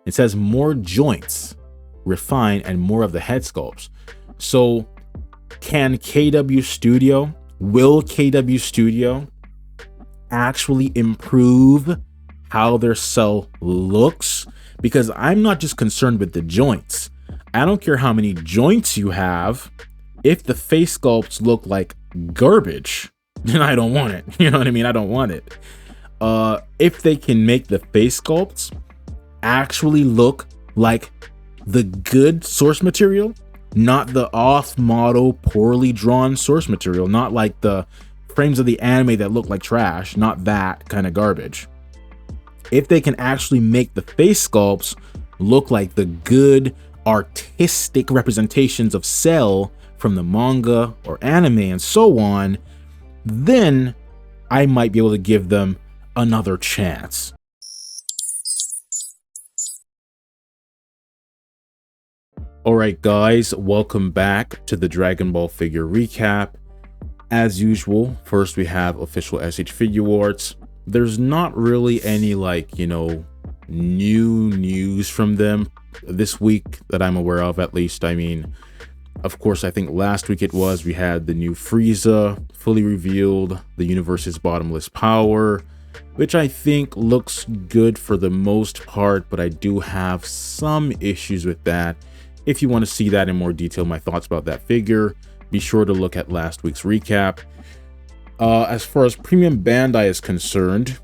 It says more joints, refine, and more of the head sculpts. So will KW Studio actually improve how their cell looks? Because I'm not just concerned with the joints. I don't care how many joints you have. If the face sculpts look like garbage, then I don't want it. You know what I mean? I don't want it. If they can make the face sculpts actually look like the good source material, not the off-model, poorly drawn source material, not like the frames of the anime that look like trash, not that kind of garbage. If they can actually make the face sculpts look like the good artistic representations of Cell from the manga or anime and so on, then I might be able to give them another chance. Alright guys, welcome back to the Dragon Ball figure recap. As usual, first we have official SH Figuarts. There's not really any new news from them this week that I'm aware of, at least. I mean, of course, I think last week we had the new Frieza fully revealed, the universe's bottomless power, which I think looks good for the most part, but I do have some issues with that. If you want to see that in more detail, my thoughts about that figure, be sure to look at last week's recap. As far as Premium Bandai is concerned,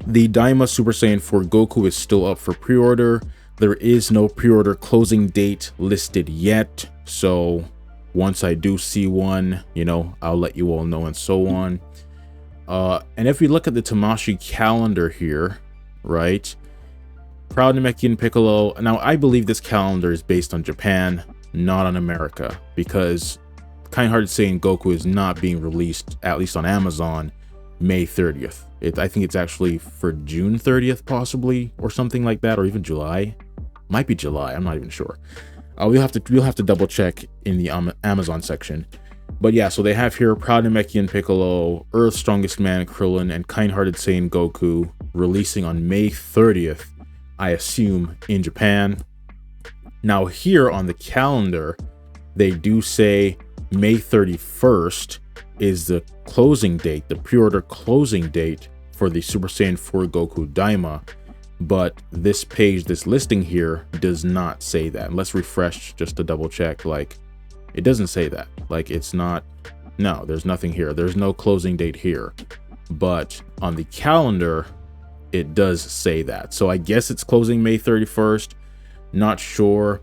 the DAIMA Super Saiyan 4 Goku is still up for pre-order. There is no pre-order closing date listed yet, so once I do see one, I'll let you all know and so on. And if we look at the Tamashii calendar here, right? Proud Namekian Piccolo. Now, I believe this calendar is based on Japan, not on America, because Kind-Hearted Saiyan Goku is not being released, at least on Amazon, May 30th. I think it's actually for June 30th, possibly, or something like that, or even July. Might be July. I'm not even sure. We'll have to double check in the Amazon section. But yeah, so they have here Proud Namekian Piccolo, Earth's Strongest Man Krillin, and Kind-Hearted Saiyan Goku releasing on May 30th. I assume in Japan. Now here on the calendar, they do say May 31st is the closing date, the pre-order closing date for the Super Saiyan 4 Goku DAIMA, but this page, this listing here does not say that. Let's refresh just to double check. It doesn't say that. It's not, no, there's nothing here. There's no closing date here, but on the calendar, it does say that. So I guess it's closing May 31st. Not sure.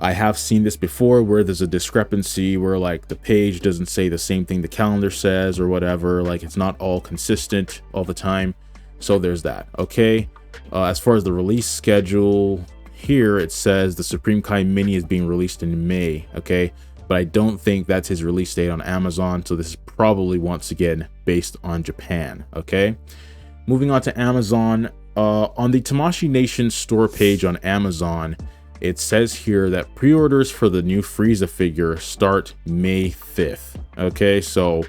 I have seen this before where there's a discrepancy where the page doesn't say the same thing the calendar says or whatever. It's not all consistent all the time. So there's that. Okay. As far as the release schedule here, it says the Supreme Kai Mini is being released in May. Okay. But I don't think that's his release date on Amazon. So this is probably once again based on Japan. Okay. Moving on to Amazon, on the Tamashii Nation store page on Amazon, it says here that pre-orders for the new Frieza figure start May 5th. Okay, so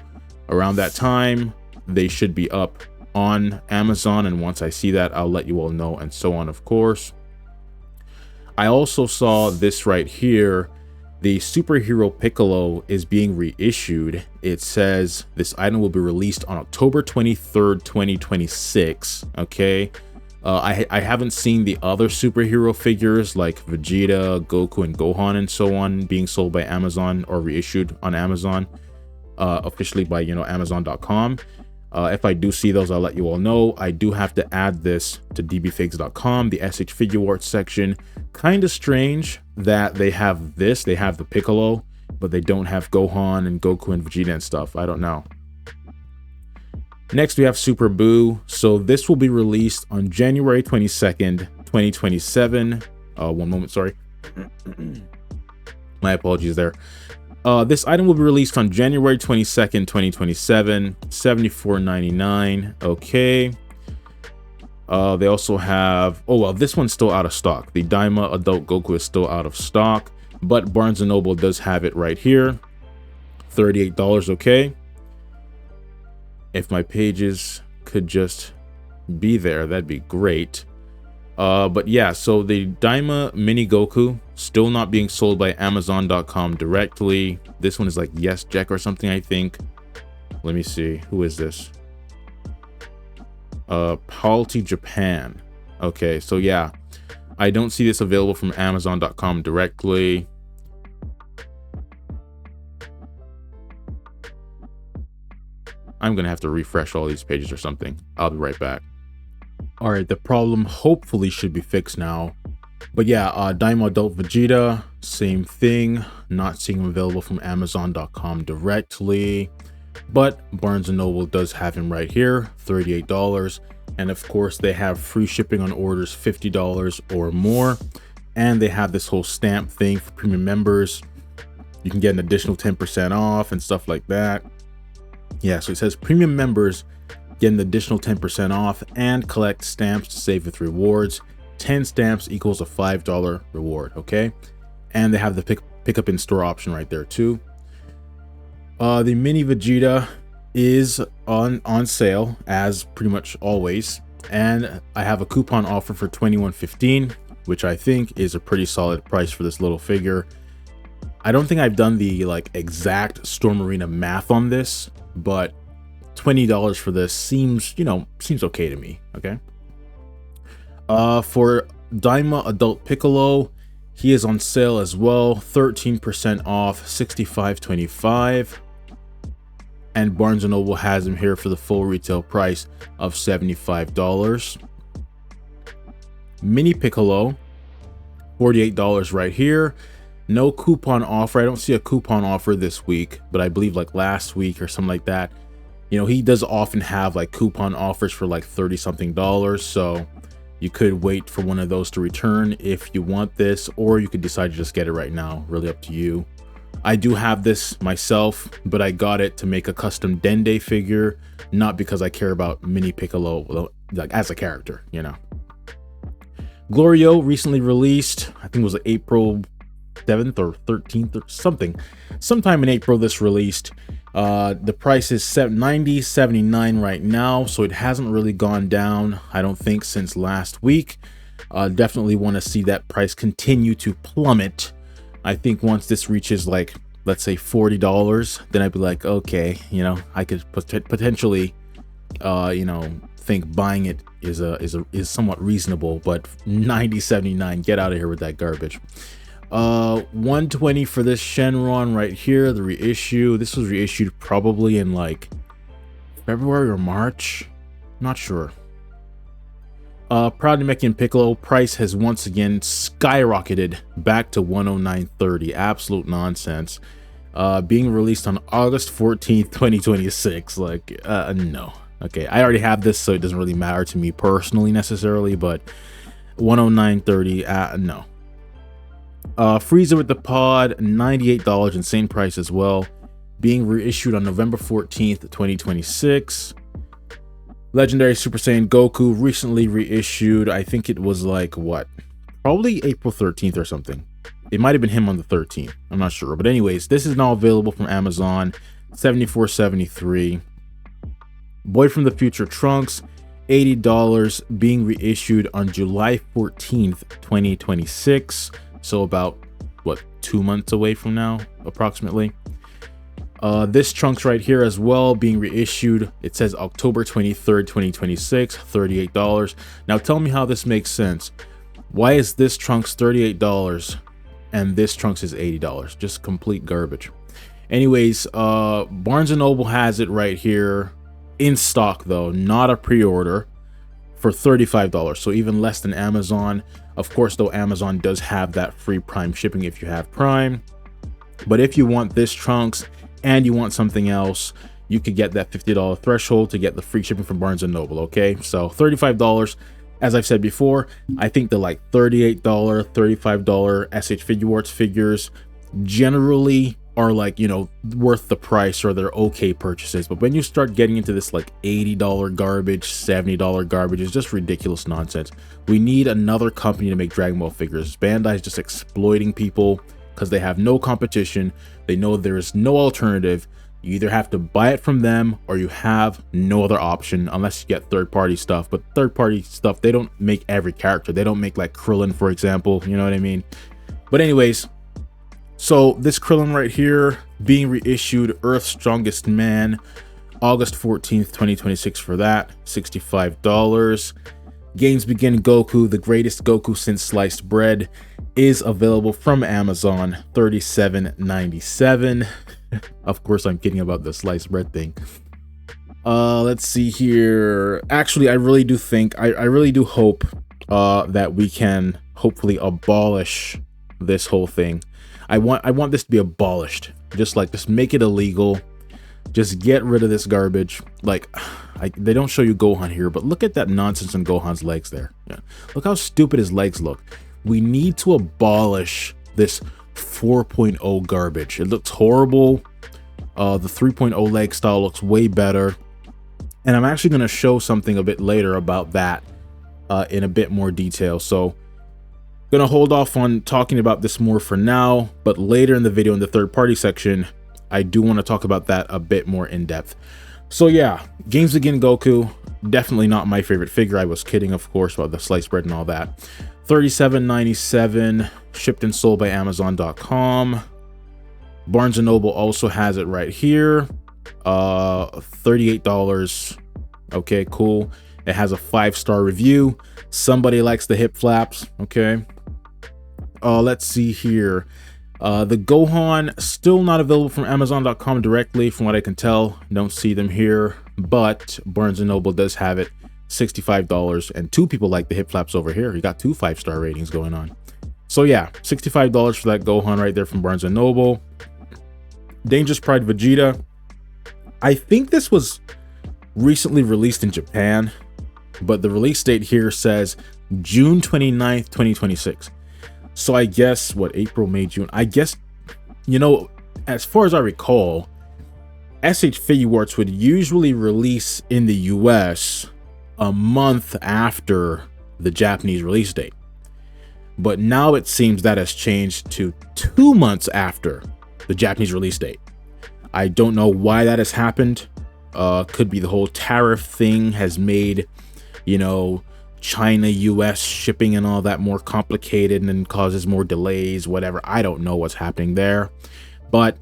around that time, they should be up on Amazon, and once I see that, I'll let you all know, and so on, of course. I also saw this right here. The Superhero Piccolo is being reissued. It says this item will be released on October 23rd, 2026. Okay. I haven't seen the other superhero figures like Vegeta, Goku, and Gohan and so on being sold by Amazon or reissued on Amazon, officially by, Amazon.com. If I do see those, I'll let you all know. I do have to add this to dbfigs.com, the SH Figuarts section. Kind of strange that they have this. They have the Piccolo, but they don't have Gohan and Goku and Vegeta and stuff. I don't know. Next, we have Super Buu. So this will be released on January 22nd, 2027. One moment, sorry. My apologies there. This item will be released on January 22nd, 2027, $74.99. Okay. They also have, oh, well, this one's still out of stock. The DAIMA Adult Goku is still out of stock, but Barnes & Noble does have it right here. $38, okay. If my pages could just be there, that'd be great. But yeah, so the DAIMA Mini Goku still not being sold by Amazon.com directly. This one is like YesJack or something, I think. Let me see. Who is this? Palti Japan. Okay, so yeah, I don't see this available from Amazon.com directly. I'm gonna have to refresh all these pages or something. I'll be right back. All right, the problem hopefully should be fixed now. But yeah, DAIMA Adult Vegeta, same thing. Not seeing them available from Amazon.com directly. But Barnes & Noble does have him right here, $38. And of course, they have free shipping on orders $50 or more. And they have this whole stamp thing for premium members. You can get an additional 10% off and stuff like that. Yeah, so it says premium members get an additional 10% off and collect stamps to save with rewards. 10 stamps equals a $5 reward, okay? And they have the pick up in store option right there too. The mini Vegeta is on sale as pretty much always, and I have a coupon offer for $21.15, which I think is a pretty solid price for this little figure. I don't think I've done the like exact Storm Arena math on this, but $20 for this seems okay to me. Okay. For DAIMA Adult Piccolo, he is on sale as well, 13% off, $65.25. And Barnes & Noble has him here for the full retail price of $75. Mini Piccolo, $48 right here. No coupon offer. I don't see a coupon offer this week, but I believe like last week or something like that. You know, he does often have like coupon offers for like $30 something. So you could wait for one of those to return if you want this, or you could decide to just get it right now. Really up to you. I do have this myself, but I got it to make a custom Dende figure, not because I care about Mini Piccolo like as a character, you know. Glorio recently released, I think it was April 7th or 13th or something. Sometime in April this released. The price is $90.79 right now, so it hasn't really gone down, I don't think, since last week. Definitely want to see that price continue to plummet. I think once this reaches like, let's say $40, then I'd be like, okay, you know, I could potentially, you know, think buying it is somewhat reasonable. But $90.79, get out of here with that garbage. $120 for this Shenron right here, the reissue. This was reissued probably in like February or March, not sure. Proud Namekian Piccolo price has once again skyrocketed back to $109.30. Absolute nonsense. Being released on August 14th, 2026. Like, no. Okay, I already have this, so it doesn't really matter to me personally necessarily, but $109.30, no. Frieza with the pod, $98, insane price as well. Being reissued on November 14th, 2026. Legendary Super Saiyan Goku recently reissued. I think it was like what? Probably April 13th or something. It might have been him on the 13th. I'm not sure. But anyways, this is now available from Amazon. $74.73. Boy from the Future Trunks, $80, being reissued on July 14th, 2026. So about what, 2 months away from now, approximately. This Trunks right here as well, being reissued. It says October 23rd, 2026, $38. Now tell me how this makes sense. Why is this Trunks $38 and this Trunks is $80? Just complete garbage. Anyways, Barnes & Noble has it right here in stock though, not a pre-order, for $35, so even less than Amazon. Of course though, Amazon does have that free Prime shipping if you have Prime. But if you want this Trunks and you want something else, you could get that $50 threshold to get the free shipping from Barnes & Noble, okay? So $35, as I've said before, I think the like $38, $35 SH Figuarts figures generally are like, you know, worth the price, or they're okay purchases. But when you start getting into this like $80 garbage, $70 garbage, it's just ridiculous nonsense. We need another company to make Dragon Ball figures. Bandai is just exploiting people because they have no competition. They know there is no alternative. You either have to buy it from them or you have no other option unless you get third-party stuff. But third-party stuff, they don't make every character. They don't make like Krillin, for example, you know what I mean? But anyways, so this Krillin right here being reissued, Earth's Strongest Man, August 14th, 2026 for that, $65. Games Begin Goku, the greatest Goku since sliced bread, is available from Amazon, $37.97. Of course, I'm kidding about the sliced bread thing. Let's see here. Actually, I really do think, I really do hope that we can hopefully abolish this whole thing. I want this to be abolished. Just make it illegal. Just get rid of this garbage. Like, they don't show you Gohan here, but look at that nonsense on Gohan's legs there. Yeah. Look how stupid his legs look. We need to abolish this 4.0 garbage. It looks horrible. The 3.0 leg style looks way better. And I'm actually going to show something a bit later about that in a bit more detail. So gonna hold off on talking about this more for now, but later in the video in the third party section, I do want to talk about that a bit more in depth. So yeah, Games Begin Goku, definitely not my favorite figure. I was kidding, of course, about the sliced bread and all that. $37.97, shipped and sold by Amazon.com. Barnes & Noble also has it right here. $38. Okay, cool. It has a 5-star review. Somebody likes the hip flaps. Okay. Let's see here. The Gohan still not available from Amazon.com directly, from what I can tell. Don't see them here, but Barnes & Noble does have it, $65, and 2 people like the hip flaps over here. You got 2 5-star ratings going on. So yeah, $65 for that Gohan right there from Barnes & Noble. Dangerous Pride Vegeta. I think this was recently released in Japan, but the release date here says June 29th, 2026. So I guess, what, April, May, June? I guess, you know, as far as I recall, SH Figuarts would usually release in the US a month after the Japanese release date. But now it seems that has changed to 2 months after the Japanese release date. I don't know why that has happened. Could be the whole tariff thing has made, you know, China, US shipping and all that more complicated and causes more delays, whatever. I don't know what's happening there, but it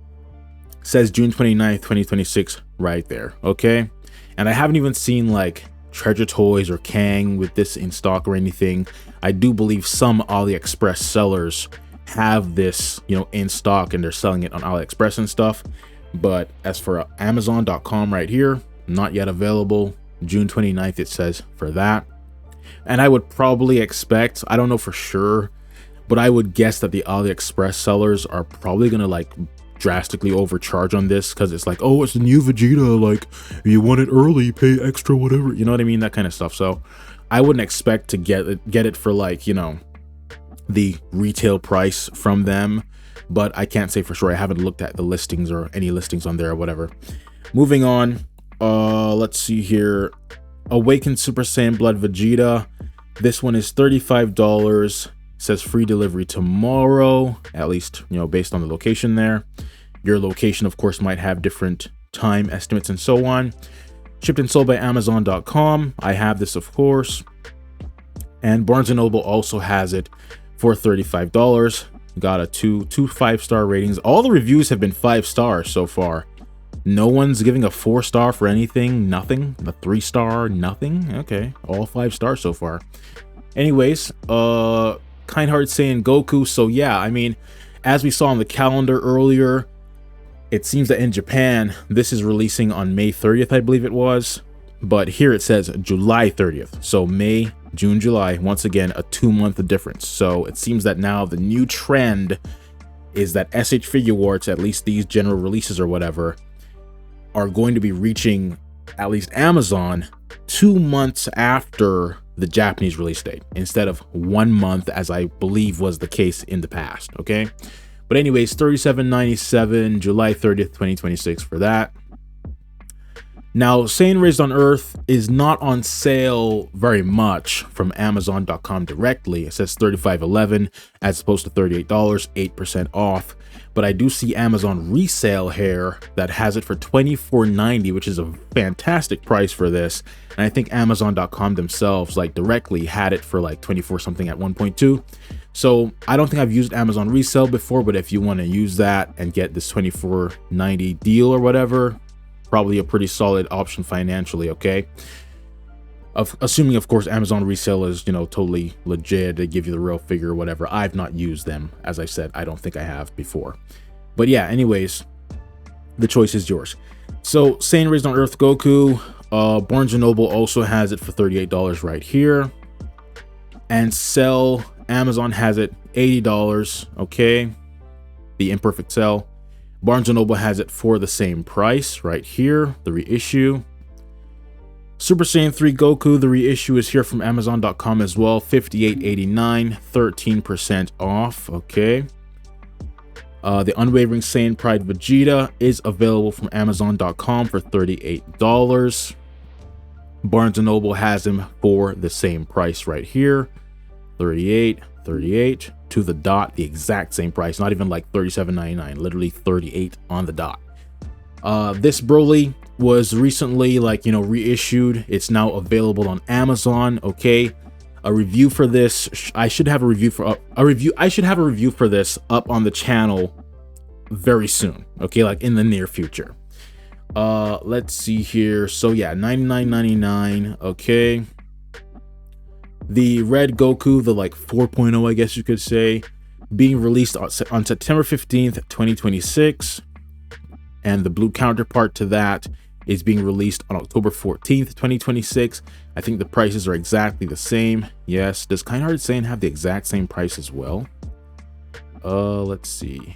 says June 29th, 2026 right there. Okay. And I haven't even seen like Treasure Toys or Kang with this in stock or anything. I do believe some AliExpress sellers have this, you know, in stock and they're selling it on AliExpress and stuff. But as for Amazon.com right here, not yet available. June 29th, it says for that. And I would probably expect, I don't know for sure, but I would guess that the AliExpress sellers are probably going to like drastically overcharge on this, because it's like, oh, it's the new Vegeta, like you want it early, pay extra, whatever, you know what I mean, that kind of stuff. So I wouldn't expect to get it for like, you know, the retail price from them, but I can't say for sure. I haven't looked at the listings or any listings on there or whatever. Moving on, let's see here. Awakened Super Saiyan Blood Vegeta. This one is $35. Says free delivery tomorrow, at least, you know, based on the location there. Your location, of course, might have different time estimates and so on. Shipped and sold by Amazon.com. I have this, of course. And Barnes & Noble also has it for $35. Got a two 5-star ratings. All the reviews have been 5 stars so far. No one's giving a 4-star for anything, nothing. A 3-star, nothing. Okay, all 5 stars so far. Anyways, Kind Heart Saiyan Goku. So yeah, I mean, as we saw on the calendar earlier, it seems that in Japan, this is releasing on May 30th, I believe it was. But here it says July 30th. So May, June, July, once again, a 2-month difference. So it seems that now the new trend is that SH Figuarts, at least these general releases or whatever, are going to be reaching at least Amazon 2 months after the Japanese release date, instead of 1 month, as I believe was the case in the past. Okay. But anyways, $37.97, July 30th, 2026 for that. Now, Saiyan Raised on Earth is not on sale very much from Amazon.com directly. It says $35.11 as opposed to $38, 8% off. But I do see Amazon resale here that has it for $24.90, which is a fantastic price for this. And I think Amazon.com themselves like directly had it for like 24 something at 1.2. So I don't think I've used Amazon resale before, but if you want to use that and get this $24.90 deal or whatever, probably a pretty solid option financially, okay? Assuming, of course, Amazon resale is, you know, totally legit. They give you the real figure or whatever. I've not used them. As I said, I don't think I have before. But yeah, anyways, the choice is yours. So, Saiyan Raised on Earth Goku. Barnes & Noble also has it for $38 right here. And Cell, Amazon has it $80, okay? The Imperfect Cell. Barnes & Noble has it for the same price right here, the reissue. Super Saiyan 3 Goku, the reissue is here from Amazon.com as well, $58.89, 13% off, okay. The Unwavering Saiyan Pride Vegeta is available from Amazon.com for $38. Barnes & Noble has him for the same price right here, $38 to the dot, the exact same price, not even like $37.99, literally $38 on the dot. This Broly was recently, like, you know, reissued. It's now available on Amazon, okay? A review for this, I should have a review for this up on the channel very soon, okay? Like in the near future. Let's see here. So yeah, $99.99, okay? The Red Goku, the like 4.0, I guess you could say, being released on September 15th, 2026. And the blue counterpart to that is being released on October 14th, 2026. I think the prices are exactly the same. Yes, does Kind Hearted Saiyan have the exact same price as well? Let's see.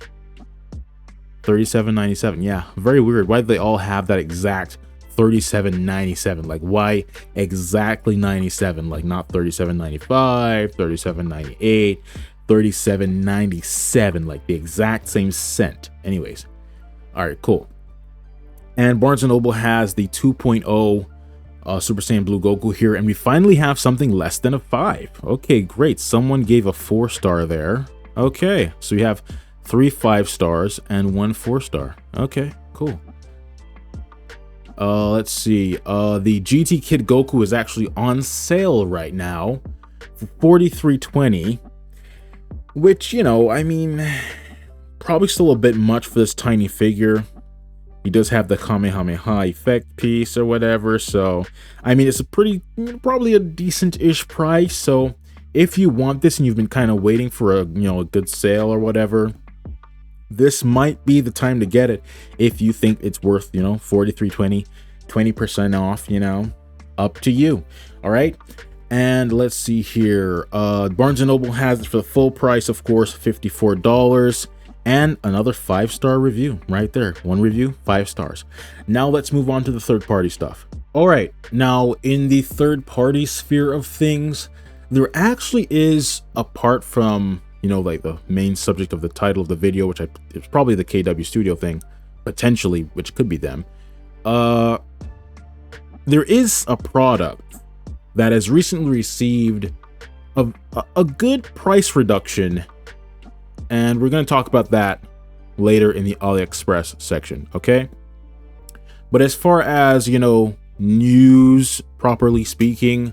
$37.97. Yeah, very weird. Why do they all have that exact $37.97? Like, why exactly 97? Like, not $37.95, $37.98, $37.97, like the exact same cent. Anyways, all right, cool. And Barnes & Noble has the 2.0 Super Saiyan Blue Goku here, and we finally have something less than a 5. Okay, great. Someone gave a 4-star there. Okay, so we have 3 5-stars and 1 4-star. Okay, cool. Let's see. The GT Kid Goku is actually on sale right now for $43.20, which, you know, I mean, probably still a bit much for this tiny figure. He does have the Kamehameha effect piece or whatever, so I mean, it's a probably a decent-ish price. So if you want this and you've been kind of waiting for a, you know, a good sale or whatever, this might be the time to get it if you think it's worth, you know, $43.20, 20% off, you know, up to you. All right. And let's see here. Barnes & Noble has it for the full price, of course, $54. And another 5-star review right there. 1 review, 5 stars. Now let's move on to the third-party stuff. All right. Now, in the third-party sphere of things, there actually is, apart from, you know, like the main subject of the title of the video, which it's probably the KW Studio thing, potentially, which could be them. There is a product that has recently received a good price reduction, and we're going to talk about that later in the AliExpress section, okay? But as far as, you know, news, properly speaking,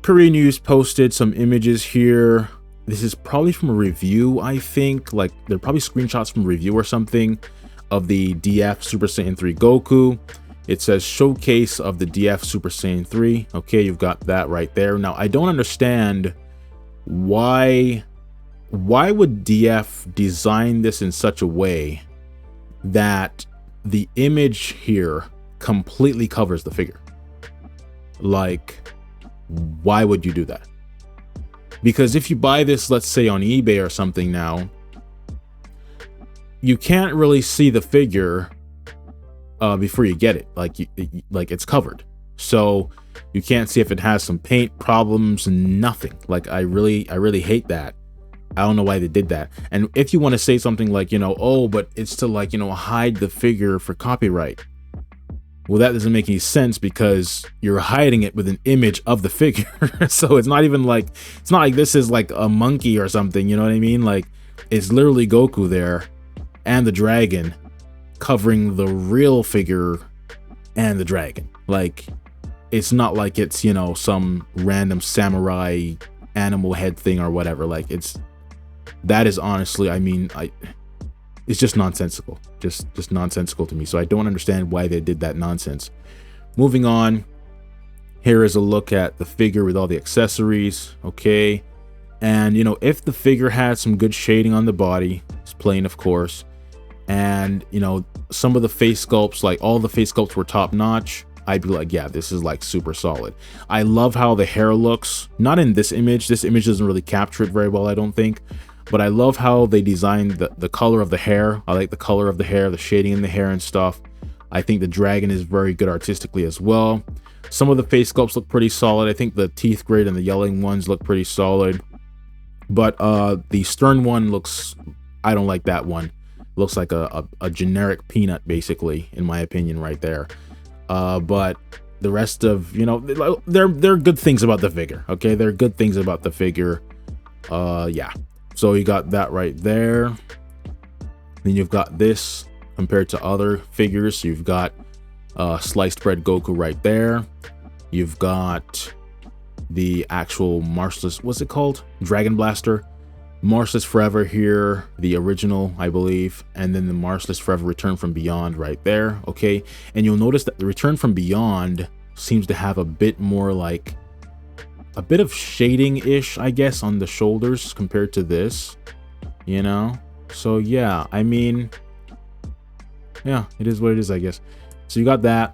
Korean News posted some images here. This is probably from a review, I think. Like, they're probably screenshots from a review or something of the DF Super Saiyan 3 Goku. It says showcase of the DF Super Saiyan 3. Okay, you've got that right there. Now, I don't understand why would DF design this in such a way that the image here completely covers the figure? Like, why would you do that? Because if you buy this, let's say on eBay or something now, you can't really see the figure before you get it. Like it's covered, so you can't see if it has some paint problems, nothing. Like, I really hate that. I don't know why they did that. And if you want to say something like, you know, oh, but it's to, like, you know, hide the figure for copyright. Well, that doesn't make any sense because you're hiding it with an image of the figure. So it's not like this is like a monkey or something, you know what I mean? Like, it's literally Goku there and the dragon covering the real figure and the dragon. Like, it's not like it's, you know, some random samurai animal head thing or whatever. Like, that is honestly, I mean, it's just nonsensical, just nonsensical to me. So I don't understand why they did that nonsense. Moving on, here is a look at the figure with all the accessories. Okay, and you know, if the figure had some good shading on the body, it's plain of course, and you know, some of the face sculpts, like all the face sculpts were top notch, I'd be like, yeah, this is like super solid. I love how the hair looks, not in this image doesn't really capture it very well, I don't think. But I love how they designed the color of the hair. I like the color of the hair, the shading in the hair and stuff. I think the dragon is very good artistically as well. Some of the face sculpts look pretty solid. I think the teeth grid and the yelling ones look pretty solid. But the stern one looks, I don't like that one. Looks like a generic peanut, basically, in my opinion, right there. But the rest of, you know, there are good things about the figure. Okay, there are good things about the figure. Yeah. So you got that right there. Then you've got this compared to other figures. So you've got sliced bread Goku right there. You've got the actual Marcelous, what's it called? Dragon Blaster. Marcelous Forever here, the original, I believe. And then the Marcelous Forever Return from Beyond right there. Okay. And you'll notice that the Return from Beyond seems to have a bit more like a bit of shading-ish, I guess, on the shoulders compared to this, you know? So yeah, I mean, yeah, it is what it is, I guess. So you got that.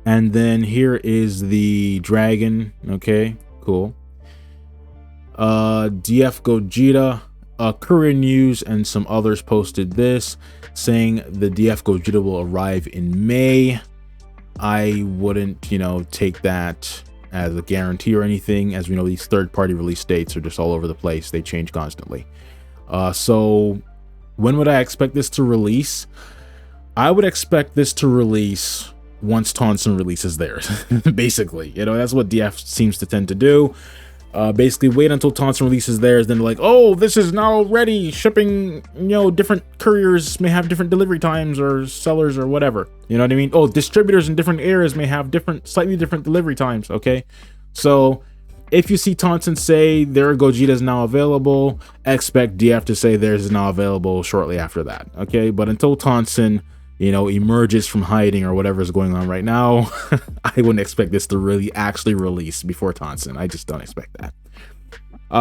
And then here is the dragon. Okay, cool. DF Gogeta, Korean News and some others posted this saying the DF Gogeta will arrive in May. I wouldn't, you know, take that as a guarantee or anything. As we know, these third-party release dates are just all over the place. They change constantly. So when would I expect this to release? I would expect this to release once Tonsen releases theirs. Basically, you know, that's what DF seems to tend to do. Basically wait until Tonsen releases theirs, then like, oh, this is now ready, shipping, you know, different couriers may have different delivery times, or sellers or whatever, you know what I mean? Oh, distributors in different areas may have slightly different delivery times. Okay, so if you see Tonsen say their Gogeta is now available, expect DF to say theirs is now available shortly after that. Okay, but until Tonsen, you know, emerges from hiding or whatever is going on right now, I wouldn't expect this to really actually release before Tonsen. I just don't expect that.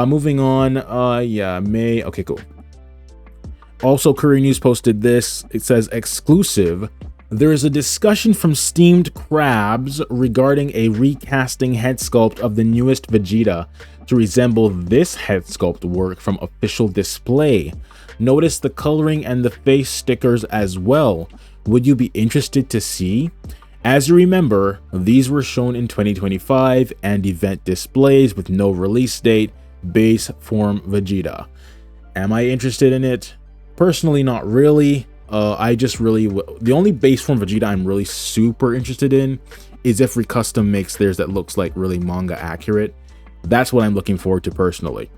Moving on, yeah, May. Okay, cool. Also, Korean News posted this. It says, exclusive. There is a discussion from Steamed Crabs regarding a recasting head sculpt of the newest Vegeta to resemble this head sculpt work from official display. Notice the coloring and the face stickers as well. Would you be interested to see? As you remember, these were shown in 2025 and event displays with no release date, base form Vegeta. Am I interested in it? Personally, not really. The only base form Vegeta I'm really super interested in is if Recustom makes theirs that looks like really manga accurate. That's what I'm looking forward to personally.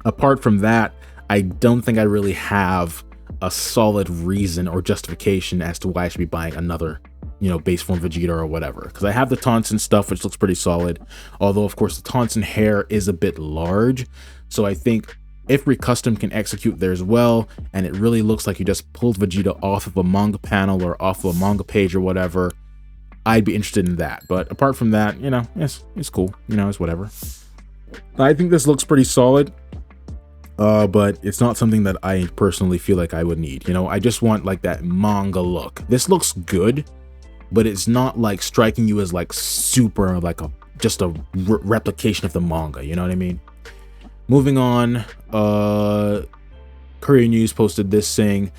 Apart from that, I don't think I really have a solid reason or justification as to why I should be buying another, you know, base form Vegeta or whatever. Because I have the Tonsen stuff, which looks pretty solid. Although, of course, the Tonsen hair is a bit large. So I think if Recustom can execute theirs well, and it really looks like you just pulled Vegeta off of a manga panel or off of a manga page or whatever, I'd be interested in that. But apart from that, you know, it's cool. You know, it's whatever. I think this looks pretty solid. But it's not something that I personally feel like I would need. You know, I just want like that manga look. This looks good, but it's not like striking you as like super like just a replication of the manga. You know what I mean? Moving on, Korean News posted this saying,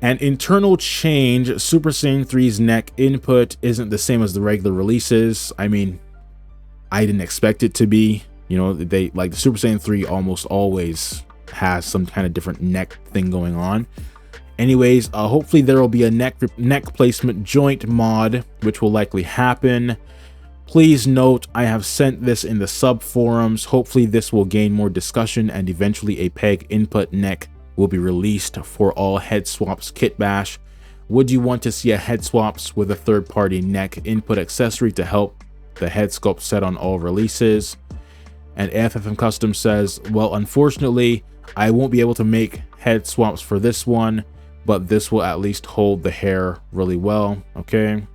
an internal change, Super Saiyan 3's neck input isn't the same as the regular releases. I mean, I didn't expect it to be. You know, they like the Super Saiyan 3 almost always has some kind of different neck thing going on. Anyways, hopefully there will be a neck placement joint mod, which will likely happen. Please note, I have sent this in the sub forums. Hopefully this will gain more discussion and eventually a peg input neck will be released for all head swaps kit bash. Would you want to see a head swaps with a third-party neck input accessory to help the head sculpt set on all releases? And AFFM Custom says, well, unfortunately, I won't be able to make head swaps for this one, but this will at least hold the hair really well, okay?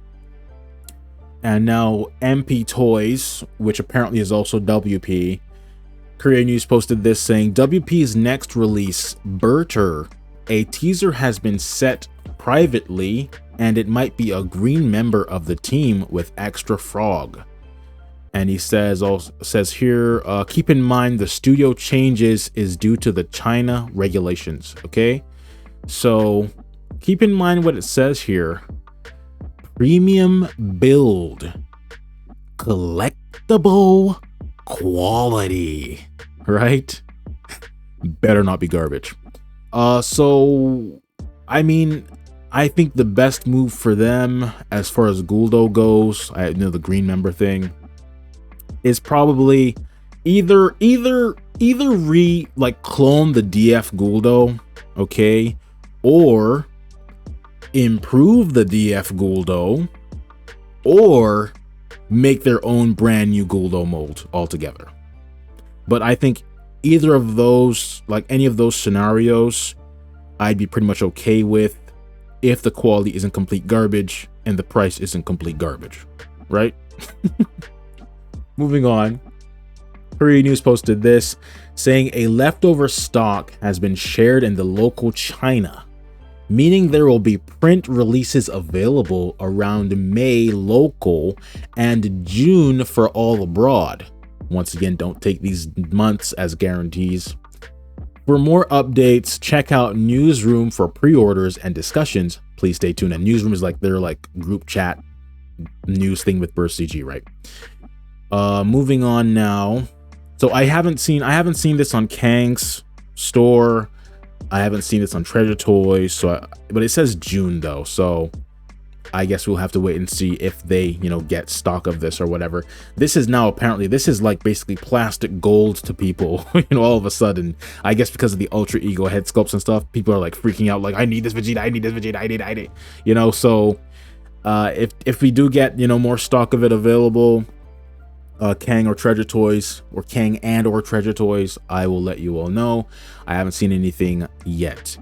And now MP Toys, which apparently is also WP, Korea News posted this saying, WP's next release, Berter, a teaser has been set privately, and it might be a green member of the team with extra frog. And he says here, keep in mind the studio changes is due to the China regulations, okay? So keep in mind what it says here. Premium build, collectible quality, right? Better not be garbage. So I mean, I think the best move for them as far as Guldo goes, I know the green member thing, is probably either clone the DF Guldo, okay, or improve the DF Guldo, or make their own brand new Guldo mold altogether. But I think either of those, like any of those scenarios, I'd be pretty much okay with if the quality isn't complete garbage and the price isn't complete garbage, right? Moving on, Korea News posted this saying a leftover stock has been shared in the local China, meaning there will be print releases available around May local and June for all abroad. Once again, don't take these months as guarantees. For more updates, check out Newsroom for pre-orders and discussions. Please stay tuned. And Newsroom is like their group chat news thing with Burst CG, right? Moving on now. So I haven't seen this on Kang's store. I haven't seen this on Treasure Toys. But it says June though, so I guess we'll have to wait and see if they, get stock of this or whatever. This is now apparently, this is like basically plastic gold to people, all of a sudden. I guess because of the Ultra Ego head sculpts and stuff, people are like freaking out, like, I need this Vegeta, I need this Vegeta, I need, so if we do get, more stock of it available, Kang or Treasure Toys, or Kang and or Treasure Toys, I will let you all know. I haven't seen anything yet.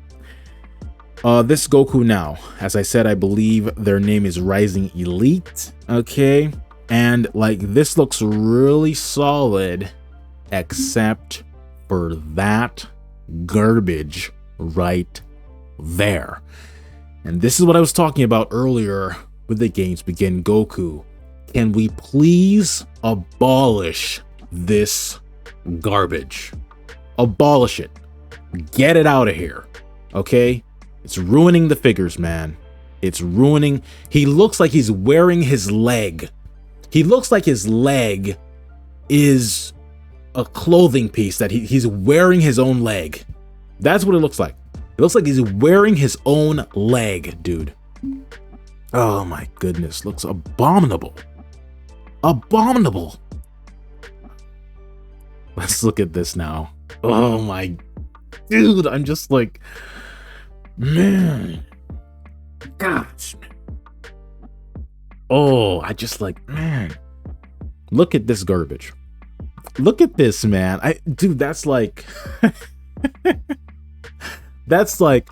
This Goku now, as I said, I believe their name is Rising Elite, okay? And this looks really solid, except for that garbage right there. And this is what I was talking about earlier with the Games Begin Goku. Can we please abolish this garbage? Abolish it. Get it out of here, okay? It's ruining the figures, man. It's ruining. He looks like he's wearing his leg. He looks like his leg is a clothing piece that he's wearing his own leg. That's what it looks like. It looks like he's wearing his own leg, dude. Oh my goodness, looks abominable. Abominable. Let's look at this now. Oh my dude, I'm just like, man, gosh. Oh, I just like, man, look at this garbage. Look at this, man. Dude, that's like, that's like,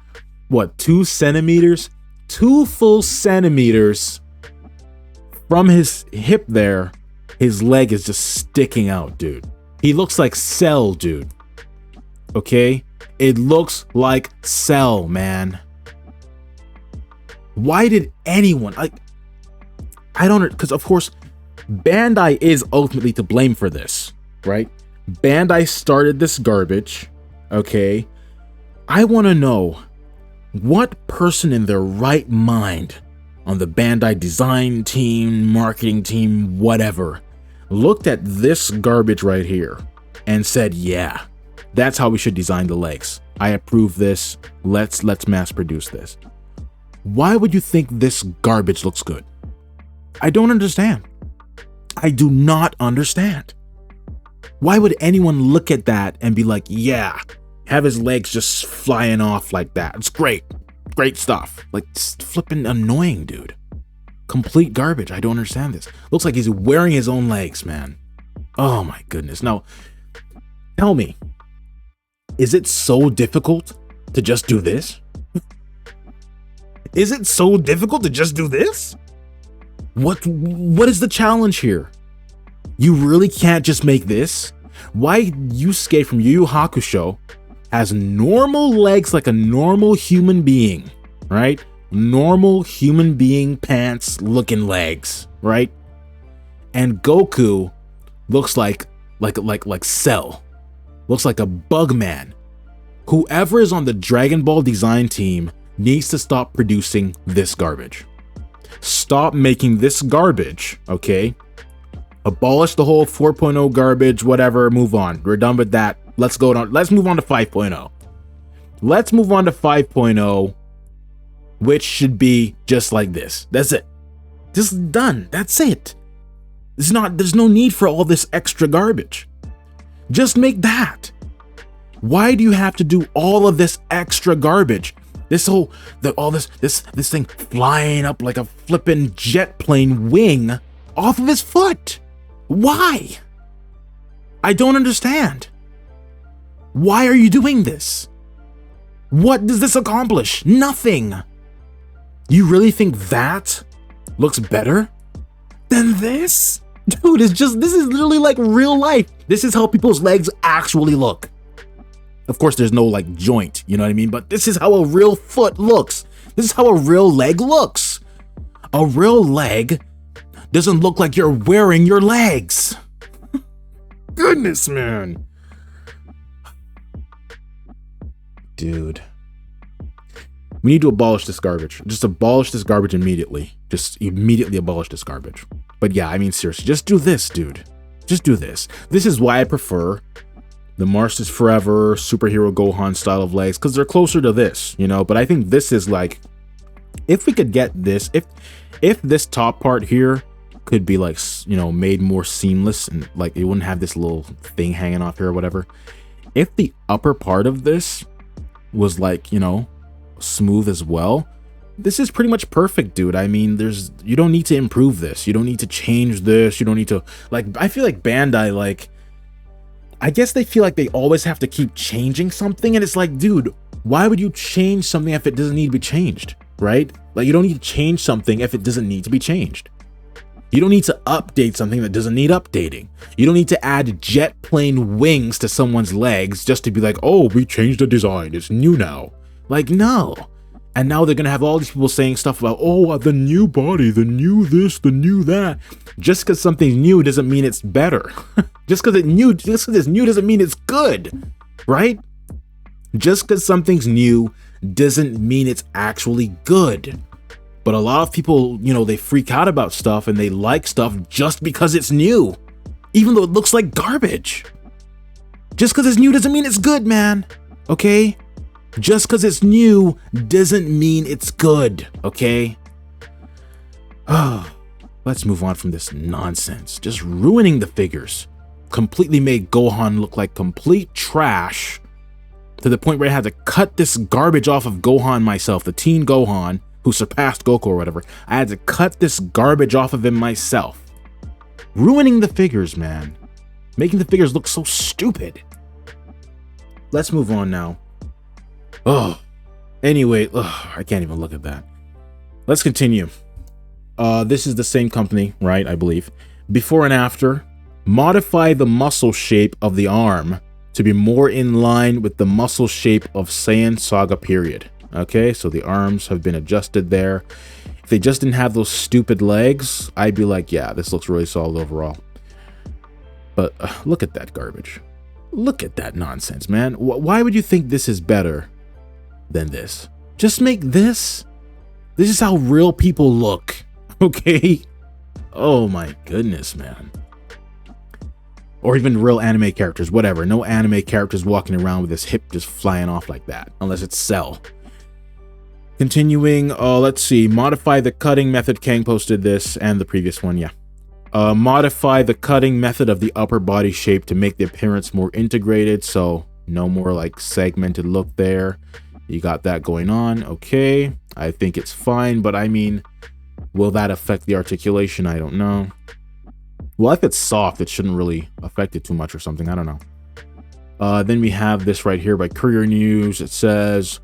what, 2 centimeters? 2 full centimeters from his hip there. His leg is just sticking out, dude. He looks like Cell, dude. Okay? It looks like Cell, man. Why did anyone, I don't, because of course, Bandai is ultimately to blame for this, right? Bandai started this garbage, okay? I want to know what person in their right mind on the Bandai design team, marketing team, whatever, looked at this garbage right here and said, yeah, That's how we should design the legs. I approve this. Let's mass produce this. Why would you think this garbage looks good? I don't understand. I do not understand. Why would anyone look at that and be like, yeah, have his legs just flying off like that? It's great. Great stuff. Like, it's flipping annoying, dude. Complete garbage. I don't understand this. Looks like he's wearing his own legs, man. Oh my goodness. Now, tell me, is it so difficult to just do this? Is it so difficult to just do this? What is the challenge here? You really can't just make this? Why Yusuke from Yu Yu Hakusho has normal legs like a normal human being, right? Normal human being pants looking legs, right? And Goku looks like Cell. Looks like a bug man. Whoever is on the Dragon Ball design team needs to stop producing this garbage. Stop making this garbage, okay? Abolish the whole 4.0 garbage, whatever, move on. We're done with that. Let's move on to 5.0. Let's move on to 5.0, which should be just like this. That's it. Just done. That's it. There's no need for all this extra garbage. Just make that. Why do you have to do all of this extra garbage? This thing flying up like a flippin' jet plane wing off of his foot. Why? I don't understand. Why are you doing this? What does this accomplish? Nothing. You really think that looks better than this? Dude, this is literally like real life. This is how people's legs actually look. Of course, there's no like joint, you know what I mean? But this is how a real foot looks. This is how a real leg looks. A real leg doesn't look like you're wearing your legs. Goodness, man. Dude. We need to abolish this garbage. Just abolish this garbage immediately. Just immediately abolish this garbage. But yeah, I mean, seriously, just do this, dude. Just do this. This is why I prefer the Mars is Forever superhero Gohan style of legs, because they're closer to this, you know? But I think this is like, if we could get this, if this top part here could be like, you know, made more seamless and like it wouldn't have this little thing hanging off here or whatever. If the upper part of this was like, you know, smooth as well, this is pretty much perfect, dude. I mean, you don't need to improve this. You don't need to change this. You don't need to, like, I feel like Bandai, like, I guess they feel like they always have to keep changing something. And it's like, dude, why would you change something if it doesn't need to be changed, right? Like, you don't need to change something if it doesn't need to be changed. You don't need to update something that doesn't need updating. You don't need to add jet plane wings to someone's legs just to be like, oh, we changed the design. It's new now. Like, no. And now they're going to have all these people saying stuff about, oh, the new body, the new this, the new that. Just because something's new doesn't mean it's better. Just because it's new doesn't mean it's good, right? Just because something's new doesn't mean it's actually good. But a lot of people, you know, they freak out about stuff and they like stuff just because it's new, even though it looks like garbage. Just because it's new doesn't mean it's good, man. Okay? Just because it's new doesn't mean it's good. Okay? Oh, let's move on from this nonsense. Just ruining the figures. Completely made Gohan look like complete trash to the point where I had to cut this garbage off of Gohan myself, the teen Gohan who surpassed Goku or whatever. I had to cut this garbage off of him myself. Ruining the figures, man. Making the figures look so stupid. Let's move on now. Oh, anyway, I can't even look at that. Let's continue. This is the same company, right? I believe. Before and after, modify the muscle shape of the arm to be more in line with the muscle shape of Saiyan Saga period. Okay, so the arms have been adjusted there. If they just didn't have those stupid legs, I'd be like, yeah, this looks really solid overall. But look at that garbage. Look at that nonsense, man. Why would you think this is better than this? Just make this. This is how real people look. Okay? Oh my goodness, man. or even real anime characters, whatever. No anime characters walking around with his hip just flying off like that, unless it's Cell. Continuing, let's see. Modify the cutting method. Kang posted this and the previous one, yeah. Modify the cutting method of the upper body shape to make the appearance more integrated, so no more like segmented look there. You got that going on. Okay, I think it's fine, but I mean, will that affect the articulation? I don't know. Well, if it's soft, it shouldn't really affect it too much or something. I don't know. Then we have this right here by Courier News. It says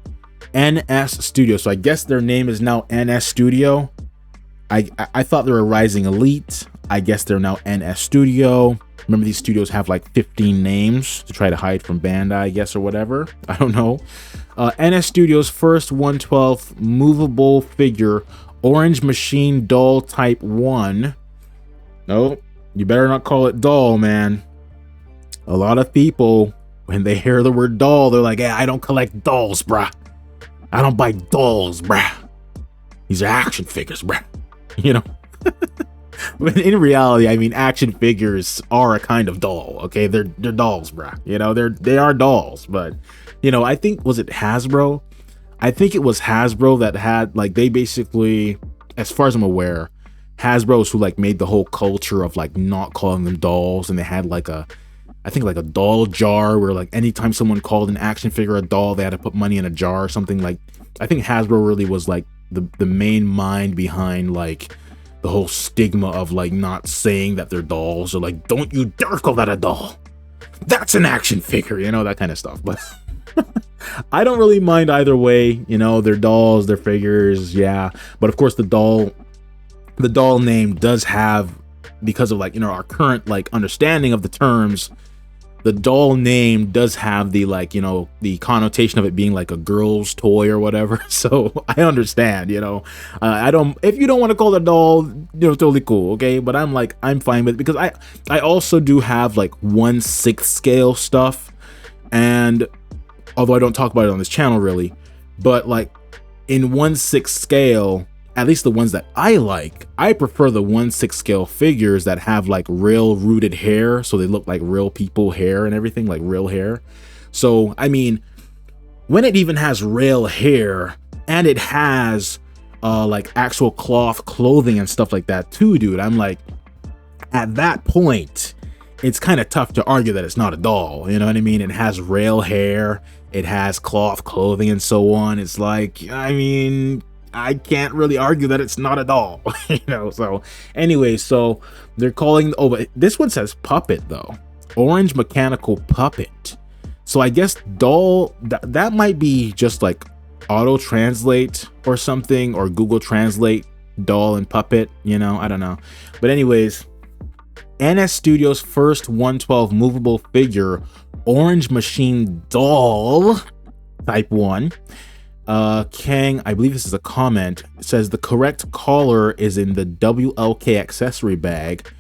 NS Studio. So I guess their name is now NS Studio. I thought they were Rising Elite. I guess they're now NS Studio. Remember, these studios have like 15 names to try to hide from Bandai, I guess, or whatever. I don't know. NS Studio's first 1/12 movable figure, Orange Machine Doll Type 1. No, you better not call it doll, man. A lot of people, when they hear the word doll, they're like, yeah, I don't collect dolls, bruh. I don't buy dolls, bruh. These are action figures, bruh. You know? But in reality, I mean, action figures are a kind of doll, okay? They're dolls, bruh. You know, they are dolls, but, you know, I think, was it Hasbro? I think it was Hasbro that had, like, they basically, as far as I'm aware, Hasbro's who, like, made the whole culture of, like, not calling them dolls, and they had, like, I think, like, a doll jar where, like, anytime someone called an action figure a doll, they had to put money in a jar or something. Like, I think Hasbro really was, like, the main mind behind, like, the whole stigma of, like, not saying that they're dolls, or like, don't you dare call that a doll, that's an action figure, you know, that kind of stuff. But I don't really mind either way, you know, they're dolls, they're figures, yeah. But of course the doll name does have, because of, like, you know, our current, like, understanding of the terms, the doll name does have the, like, you know, the connotation of it being like a girl's toy or whatever. So I understand, you know, if you don't want to call it a doll, you know, totally cool. Okay. But I'm like, I'm fine with it, because I also do have like 1/6 scale stuff. And although I don't talk about it on this channel really, but like in 1/6 scale, at least the ones that I like, I prefer the 1/6 scale figures that have like real rooted hair, so they look like real people hair and everything, like real hair. So I mean, when it even has real hair and it has like actual cloth clothing and stuff like that too, dude, I'm like, at that point it's kind of tough to argue that it's not a doll, you know what I mean? It has real hair, it has cloth clothing and so on. It's like, I mean, I can't really argue that it's not a doll, you know. So anyway, so they're calling, oh, but this one says puppet though, orange mechanical puppet. So I guess doll, that might be just like auto translate or something, or Google Translate doll and puppet, you know, I don't know. But anyways, NS Studio's first 1/12 movable figure, Orange Machine Doll Type 1. Kang, I believe this is a comment, it says the correct collar is in the WLK accessory bag.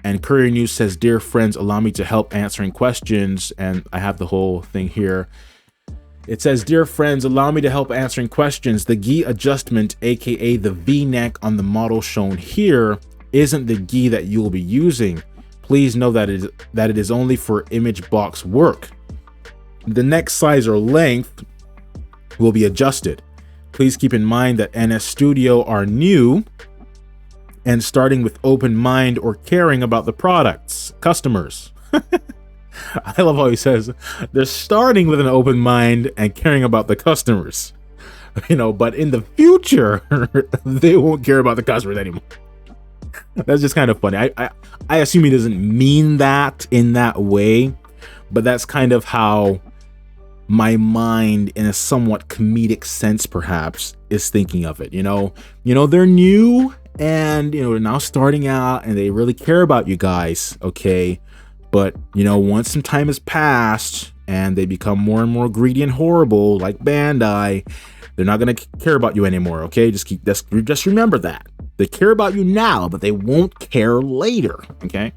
And Courier News says, dear friends, allow me to help answering questions. And I have the whole thing here. It says, dear friends, allow me to help answering questions. The gi adjustment, aka the V-neck on the model shown here, isn't the gi that you will be using. Please know that it is only for image box work. The neck size or length will be adjusted. Please keep in mind that NS Studio are new and starting with open mind or caring about the products, customers. I love how he says they're starting with an open mind and caring about the customers, you know, but in the future they won't care about the customers anymore. That's just kind of funny. I assume he doesn't mean that in that way, but that's kind of how my mind, in a somewhat comedic sense perhaps, is thinking of it. You know, they're new and, you know, they're now starting out and they really care about you guys, okay? But, you know, once some time has passed and they become more and more greedy and horrible, like Bandai, they're not going to care about you anymore, okay? Just remember that. They care about you now, but they won't care later, okay?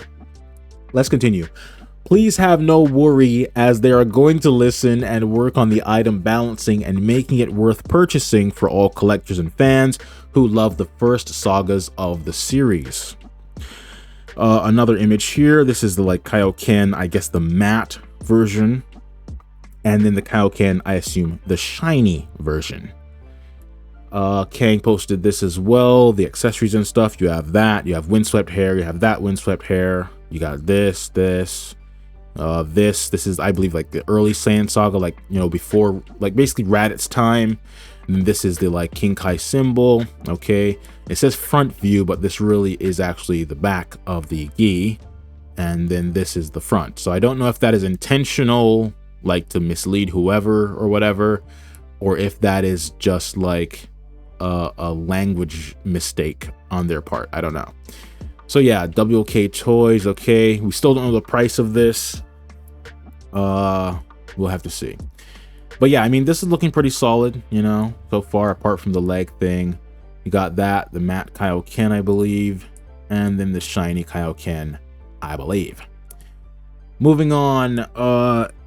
Let's continue. Please have no worry, as they are going to listen and work on the item balancing and making it worth purchasing for all collectors and fans who love the first sagas of the series. Another image here. This is the like Kaioken, I guess the matte version. And then the Kaioken, I assume the shiny version. Kang posted this as well. The accessories and stuff. You have that. You have windswept hair. You have that windswept hair. You got this. This is, I believe, like the early Saiyan saga, like, you know, before, like basically Raditz time. And then this is the like King Kai symbol. Okay, it says front view, but this really is actually the back of the gi, and then this is the front. So I don't know if that is intentional, like to mislead whoever or whatever, or if that is just like a language mistake on their part. I don't know. So yeah, WK Toys. Okay, we still don't know the price of this. We'll have to see. But yeah, I mean, this is looking pretty solid, you know, so far, apart from the leg thing. You got that, the matte Kaioken, I believe, and then the shiny Kaioken, I believe. Moving on,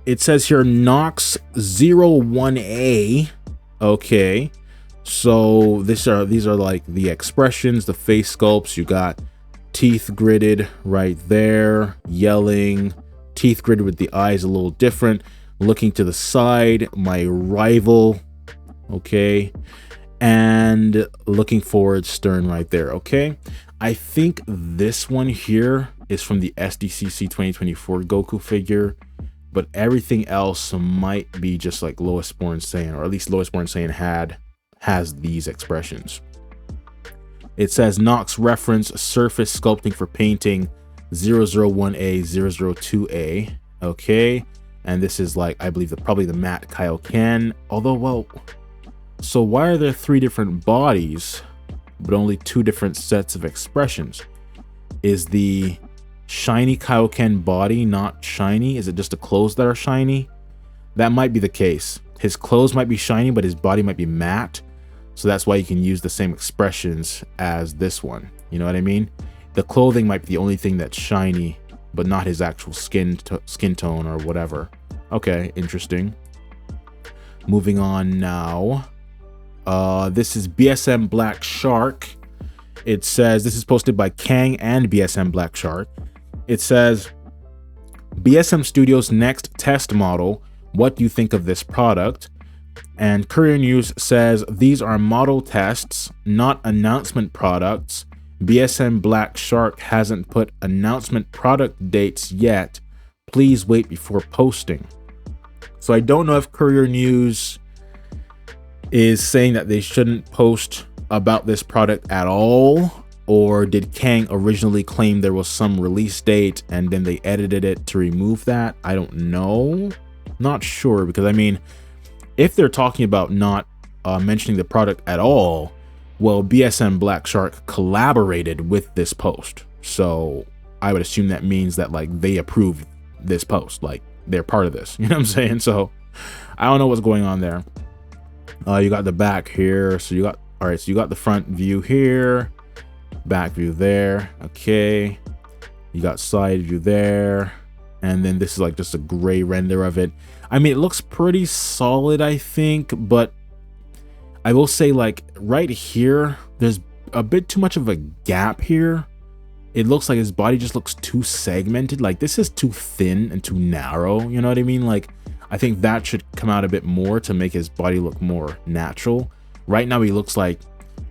it says here Nox 01A. Okay, so these are like the expressions, the face sculpts. You got teeth gridded right there, yelling, teeth gridded with the eyes a little different, looking to the side, my rival, okay, and looking forward, stern right there. Okay, I think this one here is from the SDCC 2024 Goku figure, but everything else might be just like Lowest Born Saiyan, or at least Lowest Born Saiyan has these expressions. It says Nox reference surface sculpting for painting 001A 002A. Okay, and this is like, I believe, probably the matte Kaioken. Although, well, so why are there 3 different bodies but only 2 different sets of expressions? Is the shiny Kaioken body not shiny? Is it just the clothes that are shiny? That might be the case. His clothes might be shiny, but his body might be matte. So that's why you can use the same expressions as this one. You know what I mean? The clothing might be the only thing that's shiny, but not his actual skin tone or whatever. Okay, interesting. Moving on now. This is BSM Black Shark. It says, this is posted by Kang and BSM Black Shark. It says, BSM Studios next test model. What do you think of this product? And Courier News says, these are model tests, not announcement products. BSM Black Shark hasn't put announcement product dates yet. Please wait before posting. So I don't know if Courier News is saying that they shouldn't post about this product at all, or did Kang originally claim there was some release date and then they edited it to remove that? I don't know. Not sure, because I mean, if they're talking about not mentioning the product at all, well, BSM Black Shark collaborated with this post, so I would assume that means that like they approved this post, like they're part of this, you know what I'm saying? So I don't know what's going on there. You got the back here, so you got, all right, so you got the front view here, back view there. Okay, you got side view there, and then this is like just a gray render of it. I mean, it looks pretty solid, I think, but I will say, like, right here, there's a bit too much of a gap here. It looks like his body just looks too segmented. Like, this is too thin and too narrow, you know what I mean? Like, I think that should come out a bit more to make his body look more natural. Right now, he looks like,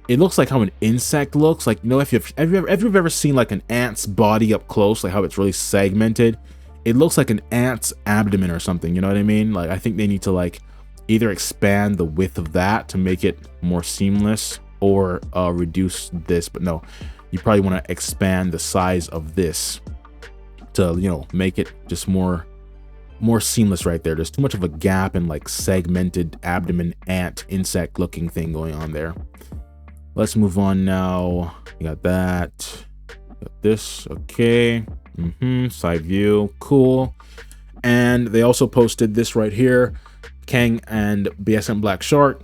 it looks like how an insect looks. Like, you know, if you've ever seen like an ant's body up close, like how it's really segmented, it looks like an ant's abdomen or something, you know what I mean? Like, I think they need to like either expand the width of that to make it more seamless, or reduce this. But no, you probably want to expand the size of this to, you know, make it just more seamless right there. There's too much of a gap and like segmented abdomen ant insect looking thing going on there. Let's move on now. You got that, got this. Okay, side view, cool. And they also posted this right here, Kang and BSM Black Shark,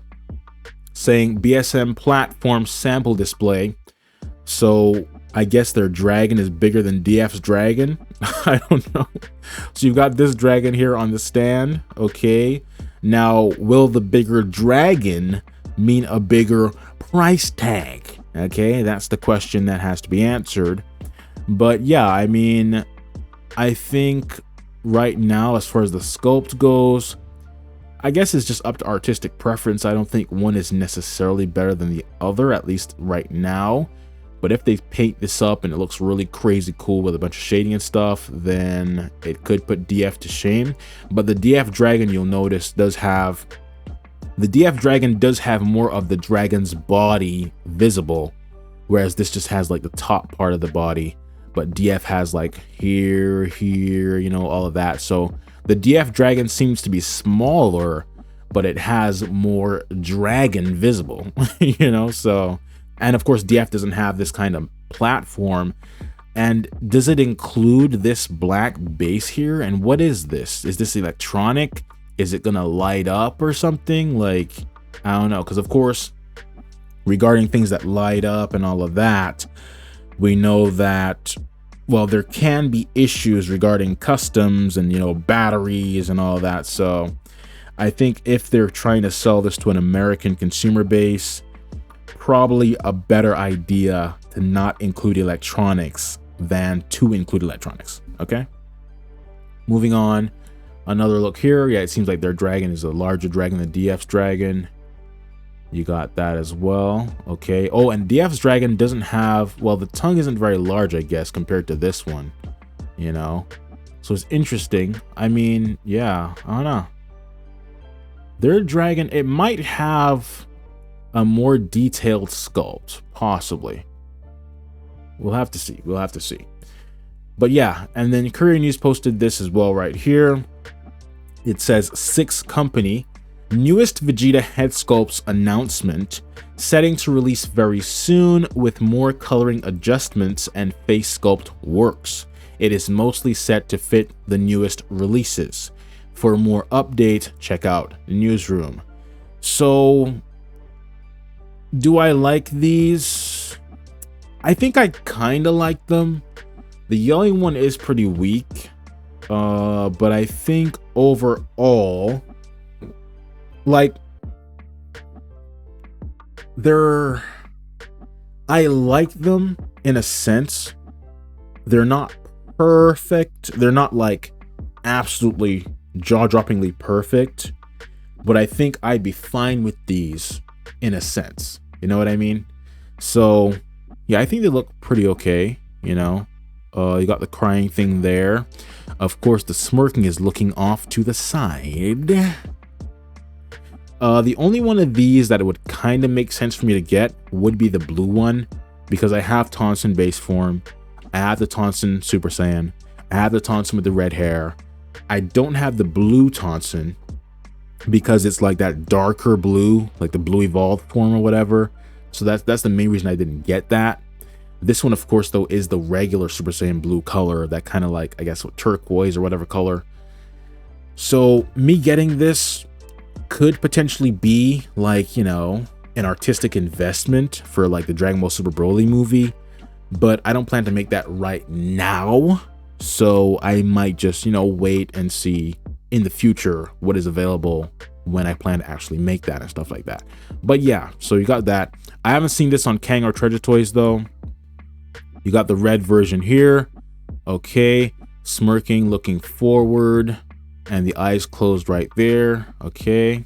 saying BSM platform sample display. So I guess their dragon is bigger than DF's dragon. I don't know. So you've got this dragon here on the stand. Okay, now will the bigger dragon mean a bigger price tag? Okay, that's the question that has to be answered. But yeah, I mean, I think right now, as far as the sculpt goes, I guess it's just up to artistic preference. I don't think one is necessarily better than the other, at least right now. But if they paint this up and it looks really crazy cool with a bunch of shading and stuff, then it could put DF to shame. But the DF Dragon, you'll notice, does have more of the dragon's body visible, whereas this just has like the top part of the body. But DF has like here, you know, all of that. So the DF Dragon seems to be smaller, but it has more dragon visible, you know, so. And of course, DF doesn't have this kind of platform. And does it include this black base here? And what is this? Is this electronic? Is it gonna light up or something? Like, I don't know. Because of course, regarding things that light up and all of that, we know that, well, there can be issues regarding customs and, you know, batteries and all of that. So I think if they're trying to sell this to an American consumer base, probably a better idea to not include electronics than to include electronics. Okay, moving on, another look here. Yeah, it seems like their dragon is a larger dragon than DF's dragon. You got that as well. Okay. Oh, and DF's dragon doesn't have, well, the tongue isn't very large, I guess, compared to this one, you know, so it's interesting. I mean, yeah, I don't know, their dragon, it might have a more detailed sculpt, possibly. We'll have to see. We'll have to see. But yeah, and then Korea News posted this as well right here. It says 6 company newest Vegeta head sculpts announcement setting to release very soon with more coloring adjustments and face sculpt works. It is mostly set to fit the newest releases. For more update, check out Newsroom. So do I like these? I think I kind of like them. The yelling one is pretty weak, but I think overall, like, I like them in a sense. They're not perfect. They're not like absolutely jaw-droppingly perfect, but I think I'd be fine with these in a sense. You know what I mean? So yeah, I think they look pretty okay, you know. You got the crying thing there. Of course, the smirking is looking off to the side. The only one of these that it would kind of make sense for me to get would be the blue one, because I have Tonsen base form, I have the Tonsen Super Saiyan, I have the Tonsen with the red hair. I don't have the blue Tonsen because it's like that darker blue, like the blue evolved form or whatever. So that's the main reason I didn't get that. This one, of course, though, is the regular Super Saiyan blue color, that kind of like, I guess, turquoise or whatever color. So me getting this could potentially be like, you know, an artistic investment for like the Dragon Ball Super Broly movie, but I don't plan to make that right now. So I might just, you know, wait and see in the future what is available when I plan to actually make that and stuff like that. But yeah, so you got that. I haven't seen this on Kang or Treasure Toys though. You got the red version here. Okay, smirking, looking forward, and the eyes closed right there. Okay,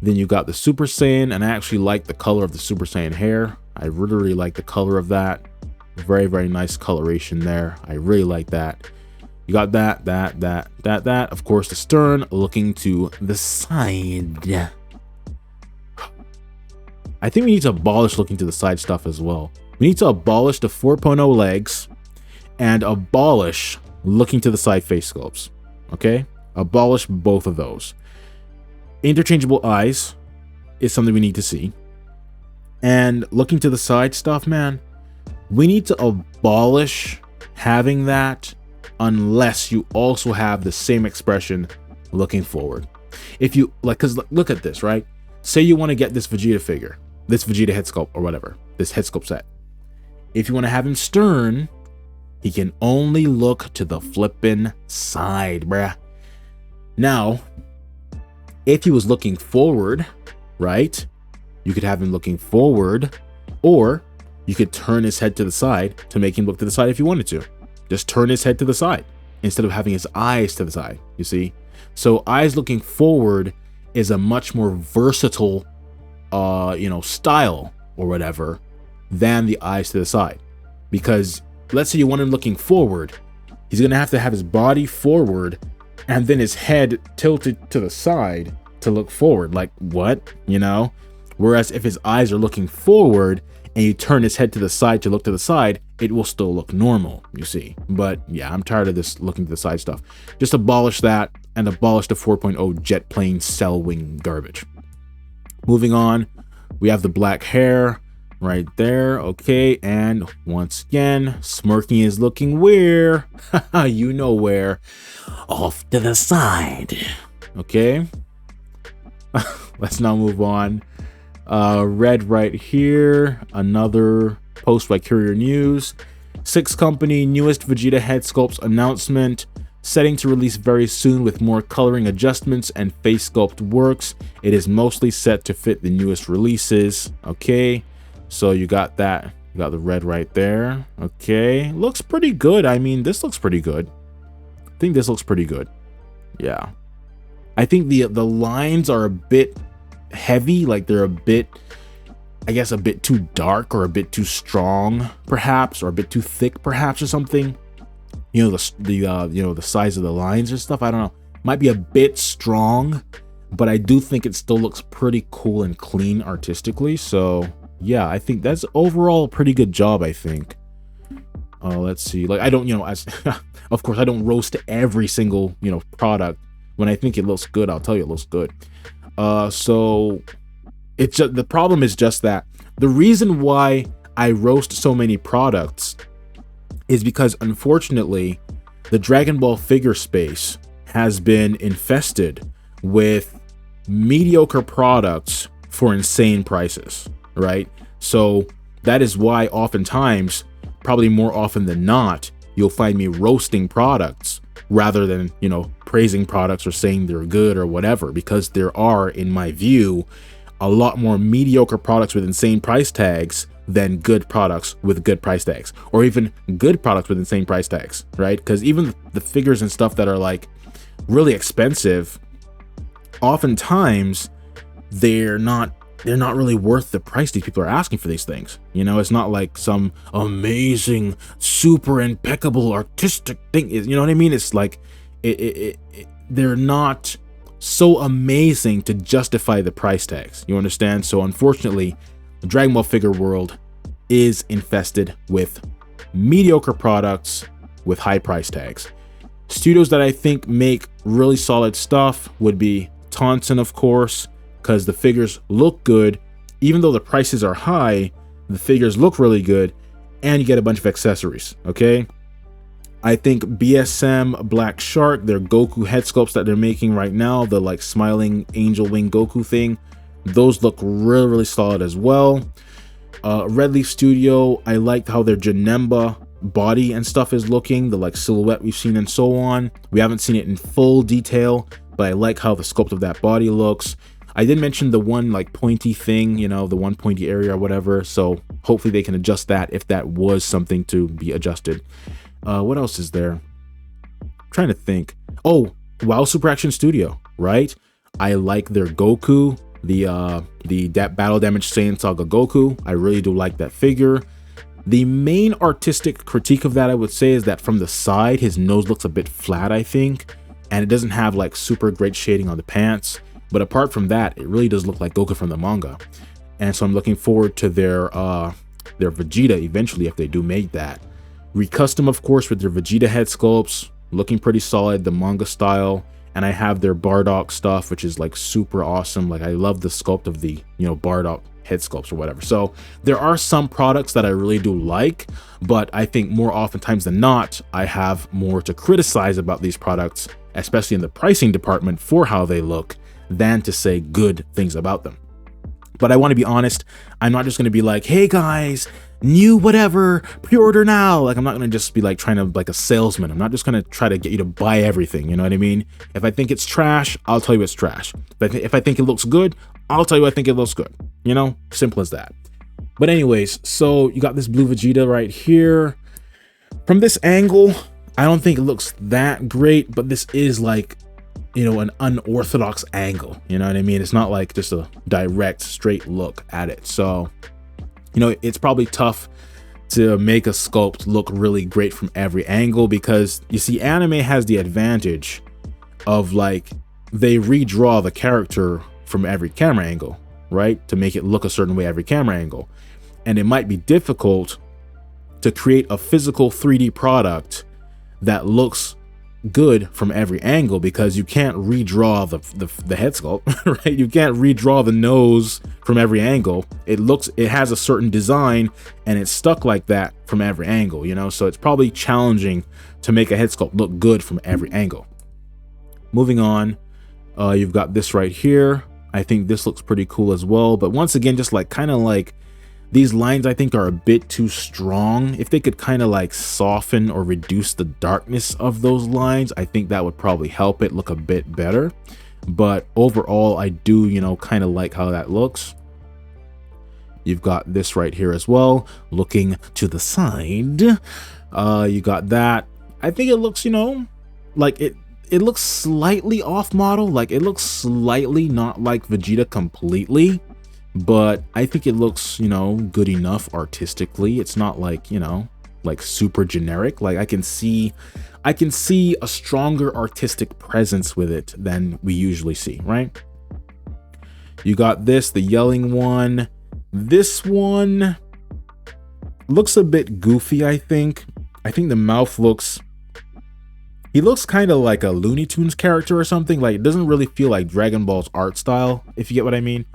then you got the Super Saiyan, and I actually like the color of the Super Saiyan hair. I really like the color of that. Very, very nice coloration there. I really like that. You got that. Of course, the stern looking to the side. I think we need to abolish looking to the side stuff as well. We need to abolish the 4.0 legs and abolish looking to the side face sculpts. Okay? Abolish both of those. Interchangeable eyes is something we need to see. And looking to the side stuff, man, we need to abolish having that unless you also have the same expression looking forward. If you like, because look at this, right? Say you want to get this Vegeta figure, this Vegeta head sculpt or whatever, this head sculpt set. If you want to have him stern, he can only look to the flippin' side, bruh. Now, if he was looking forward, right, you could have him looking forward, or you could turn his head to the side to make him look to the side if you wanted to. Just turn his head to the side instead of having his eyes to the side, you see? So eyes looking forward is a much more versatile, style or whatever than the eyes to the side. Because let's say you want him looking forward, he's gonna have to have his body forward and then his head tilted to the side to look forward. Like what, Whereas if his eyes are looking forward and you turn his head to the side to look to the side, it will still look normal, you see. But yeah, I'm tired of this looking to the side stuff. Just abolish that and abolish the 4.0 jet plane cell wing garbage. Moving on, we have the black hair right there. Okay, and once again, smirking is looking where? You know where. Off to the side. Okay. Let's now move on. Red right here, another post by Courier News. 6 Company newest Vegeta head sculpts announcement, setting to release very soon with more coloring adjustments and face sculpt works. It is mostly set to fit the newest releases. Okay, so you got that. You got the red right there. Okay, looks pretty good. I mean, this looks pretty good. I think this looks pretty good. Yeah, I think the lines are a bit heavy, like they're a bit, I guess, a bit too dark or a bit too strong perhaps, or a bit too thick perhaps, or something. The size of the lines or stuff, I don't know, might be a bit strong, but I do think it still looks pretty cool and clean artistically. So yeah, I think that's overall a pretty good job, I think. Let's see, like I don't, as of course I don't roast every single product. When I think it looks good, I'll tell you it looks good. So it's just, the problem is just that the reason why I roast so many products is because unfortunately the Dragon Ball figure space has been infested with mediocre products for insane prices, right? So that is why oftentimes, probably more often than not, you'll find me roasting products rather than, praising products or saying they're good or whatever, because there are, in my view, a lot more mediocre products with insane price tags than good products with good price tags, or even good products with insane price tags, right? Because even the figures and stuff that are like really expensive, oftentimes they're not really worth the price these people are asking for these things. It's not like some amazing, super impeccable artistic thing. You know what I mean? It's like they're not so amazing to justify the price tags. You understand? So unfortunately, the Dragon Ball figure world is infested with mediocre products with high price tags. Studios that I think make really solid stuff would be Tonsen, of course, because the figures look good. Even though the prices are high, the figures look really good, and you get a bunch of accessories. Okay, I think BSM Black Shark, their Goku head sculpts that they're making right now, the like smiling angel wing Goku thing, those look really solid as well. Red Leaf Studio, I liked how their Janemba body and stuff is looking, the like silhouette we've seen and so on. We haven't seen it in full detail, but I like how the sculpt of that body looks. I did mention the one like pointy thing, the one pointy area or whatever, so hopefully they can adjust that if that was something to be adjusted. What else is there? I'm trying to think. Oh, WoW Super Action Studio, right? I like their Goku, the battle damage Saiyan Saga Goku. I really do like that figure. The main artistic critique of that, I would say, is that from the side his nose looks a bit flat, I think, and it doesn't have like super great shading on the pants. But apart from that, it really does look like Goku from the manga. And so I'm looking forward to their Vegeta eventually, if they do make that. Recustom, of course, with their Vegeta head sculpts, looking pretty solid, the manga style. And I have their Bardock stuff, which is like super awesome. Like I love the sculpt of the, Bardock head sculpts or whatever. So there are some products that I really do like, but I think more oftentimes than not, I have more to criticize about these products, especially in the pricing department for how they look, than to say good things about them. But I want to be honest, I'm not just going to be like, hey guys, new whatever, pre-order now. Like I'm not going to just be like trying to like a salesman. I'm not just going to try to get you to buy everything, you know what I mean? If I think it's trash, I'll tell you it's trash. But if I think it looks good, I'll tell you I think it looks good. Simple as that. But anyways, so you got this blue Vegeta right here. From this angle, I don't think it looks that great, but this is like, you know, an unorthodox angle. You know what I mean? It's not like just a direct, straight look at it. So, you know, it's probably tough to make a sculpt look really great from every angle, because you see, anime has the advantage of like, they redraw the character from every camera angle, right? To make it look a certain way every camera angle. And it might be difficult to create a physical 3D product that looks good from every angle, because you can't redraw the head sculpt, right? You can't redraw the nose from every angle. It has a certain design and it's stuck like that from every angle, you know? So it's probably challenging to make a head sculpt look good from every angle. Moving on, you've got this right here. I think this looks pretty cool as well. But once again, just like kind of like these lines, I think, are a bit too strong. If they could kind of like soften or reduce the darkness of those lines, I think that would probably help it look a bit better. But overall, I do, you know, kind of like how that looks. You've got this right here as well, looking to the side. You got that. I think it looks, you know, like it looks slightly off model. Like it looks slightly not like Vegeta completely. But I think it looks, you know, good enough artistically. It's not like, you know, like super generic. Like I can see a stronger artistic presence with it than we usually see, right? You got this, the yelling one. This one looks a bit goofy, I think. I think the mouth he looks kind of like a Looney Tunes character or something. Like it doesn't really feel like Dragon Ball's art style, if you get what I mean.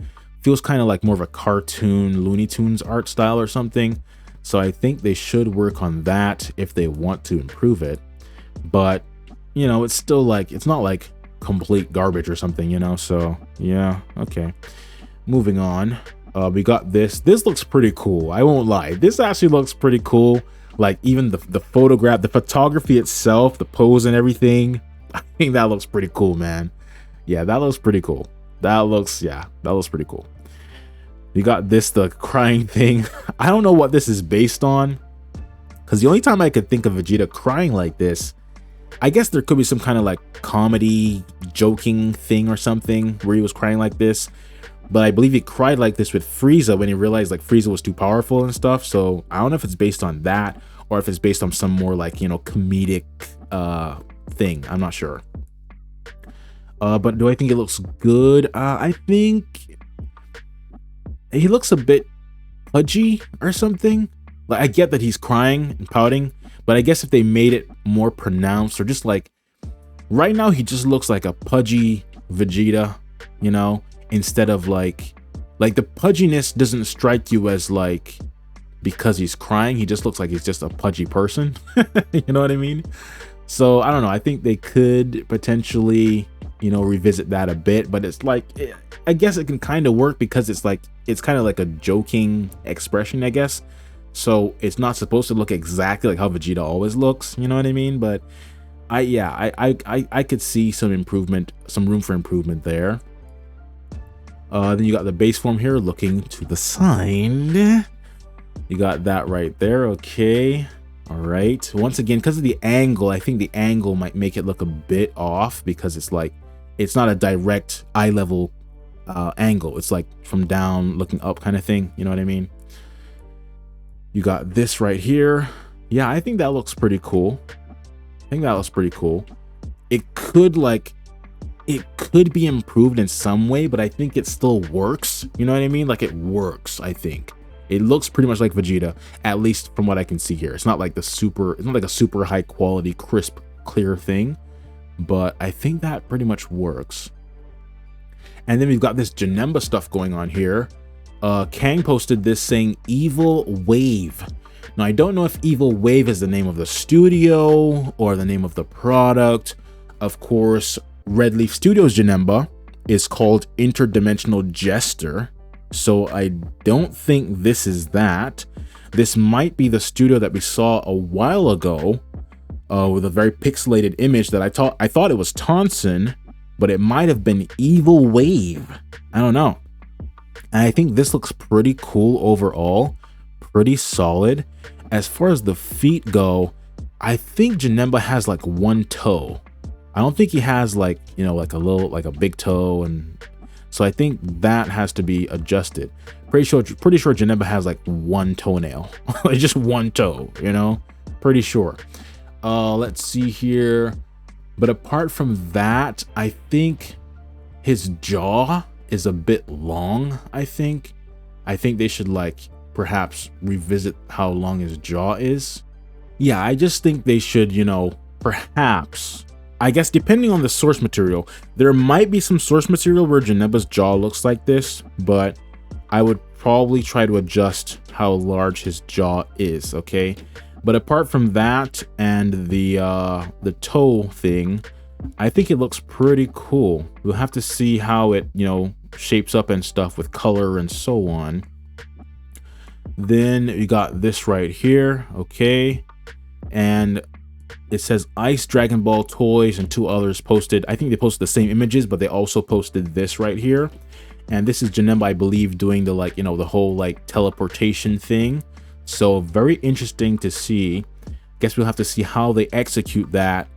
Feels kind of like more of a cartoon Looney Tunes art style or something. So I think they should work on that if they want to improve it. But, you know, it's still like, it's not like complete garbage or something, you know? So yeah, okay. Moving on, we got this. This looks pretty cool. I won't lie. This actually looks pretty cool. Like even the photograph, the photography itself, the pose and everything. I think that looks pretty cool, man. Yeah, that looks pretty cool. That looks pretty cool. You got this, the crying thing. I don't know what this is based on, because the only time I could think of Vegeta crying like this, I guess there could be some kind of like comedy joking thing or something where he was crying like this. But I believe he cried like this with Frieza when he realized like Frieza was too powerful and stuff. So I don't know if it's based on that or if it's based on some more like, you know, comedic thing. I'm not sure. But do I think it looks good? I think he looks a bit pudgy or something. Like I get that he's crying and pouting, but I guess if they made it more pronounced, or just like right now he just looks like a pudgy Vegeta, you know, instead of like the pudginess doesn't strike you as like because he's crying. He just looks like he's just a pudgy person. You know what I mean? So I don't know. I think they could potentially, you know, revisit that a bit, but it's like, I guess it can kind of work because it's like, it's kind of like a joking expression, I guess. So it's not supposed to look exactly like how Vegeta always looks, you know what I mean? But I could see some improvement, some room for improvement there. Then you got the base form here looking to the side. You got that right there. Okay. All right. Once again, because of the angle, I think the angle might make it look a bit off, because it's like, it's not a direct eye level angle. It's like from down looking up kind of thing. You know what I mean? You got this right here. Yeah, I think that looks pretty cool. It could be improved in some way, but I think it still works. You know what I mean? Like it works, I think. It looks pretty much like Vegeta, at least from what I can see here. It's not like it's not like a super high quality, crisp, clear thing, but I think that pretty much works. And then we've got this Janemba stuff going on here. Kang posted this saying Evil Wave. Now, I don't know if Evil Wave is the name of the studio or the name of the product. Of course, Red Leaf Studios Janemba is called Interdimensional Jester. So I don't think this is that. This might be the studio that we saw a while ago with a very pixelated image that I thought it was Tonsen, but it might have been Evil Wave. I don't know. And I think this looks pretty cool overall, pretty solid. As far as the feet go, I think Janemba has like one toe. I don't think he has like, you know, like a big toe, and so I think that has to be adjusted. Pretty sure Janemba has like one toenail, like just one toe, you know, pretty sure. Let's see here. But apart from that, I think his jaw is a bit long. I think they should like perhaps revisit how long his jaw is. Yeah, I just think they should, you know, perhaps, I guess depending on the source material, there might be some source material where Janemba's jaw looks like this, but I would probably try to adjust how large his jaw is, okay? But apart from that and the toe thing, I think it looks pretty cool. We'll have to see how it, you know, shapes up and stuff with color and so on. Then you got this right here, okay? And it says Ice Dragon Ball Toys and 2 others posted. I think they posted the same images, but they also posted this right here. And this is Janemba, I believe, doing the like, you know, the whole like teleportation thing. So very interesting to see. Guess we'll have to see how they execute that.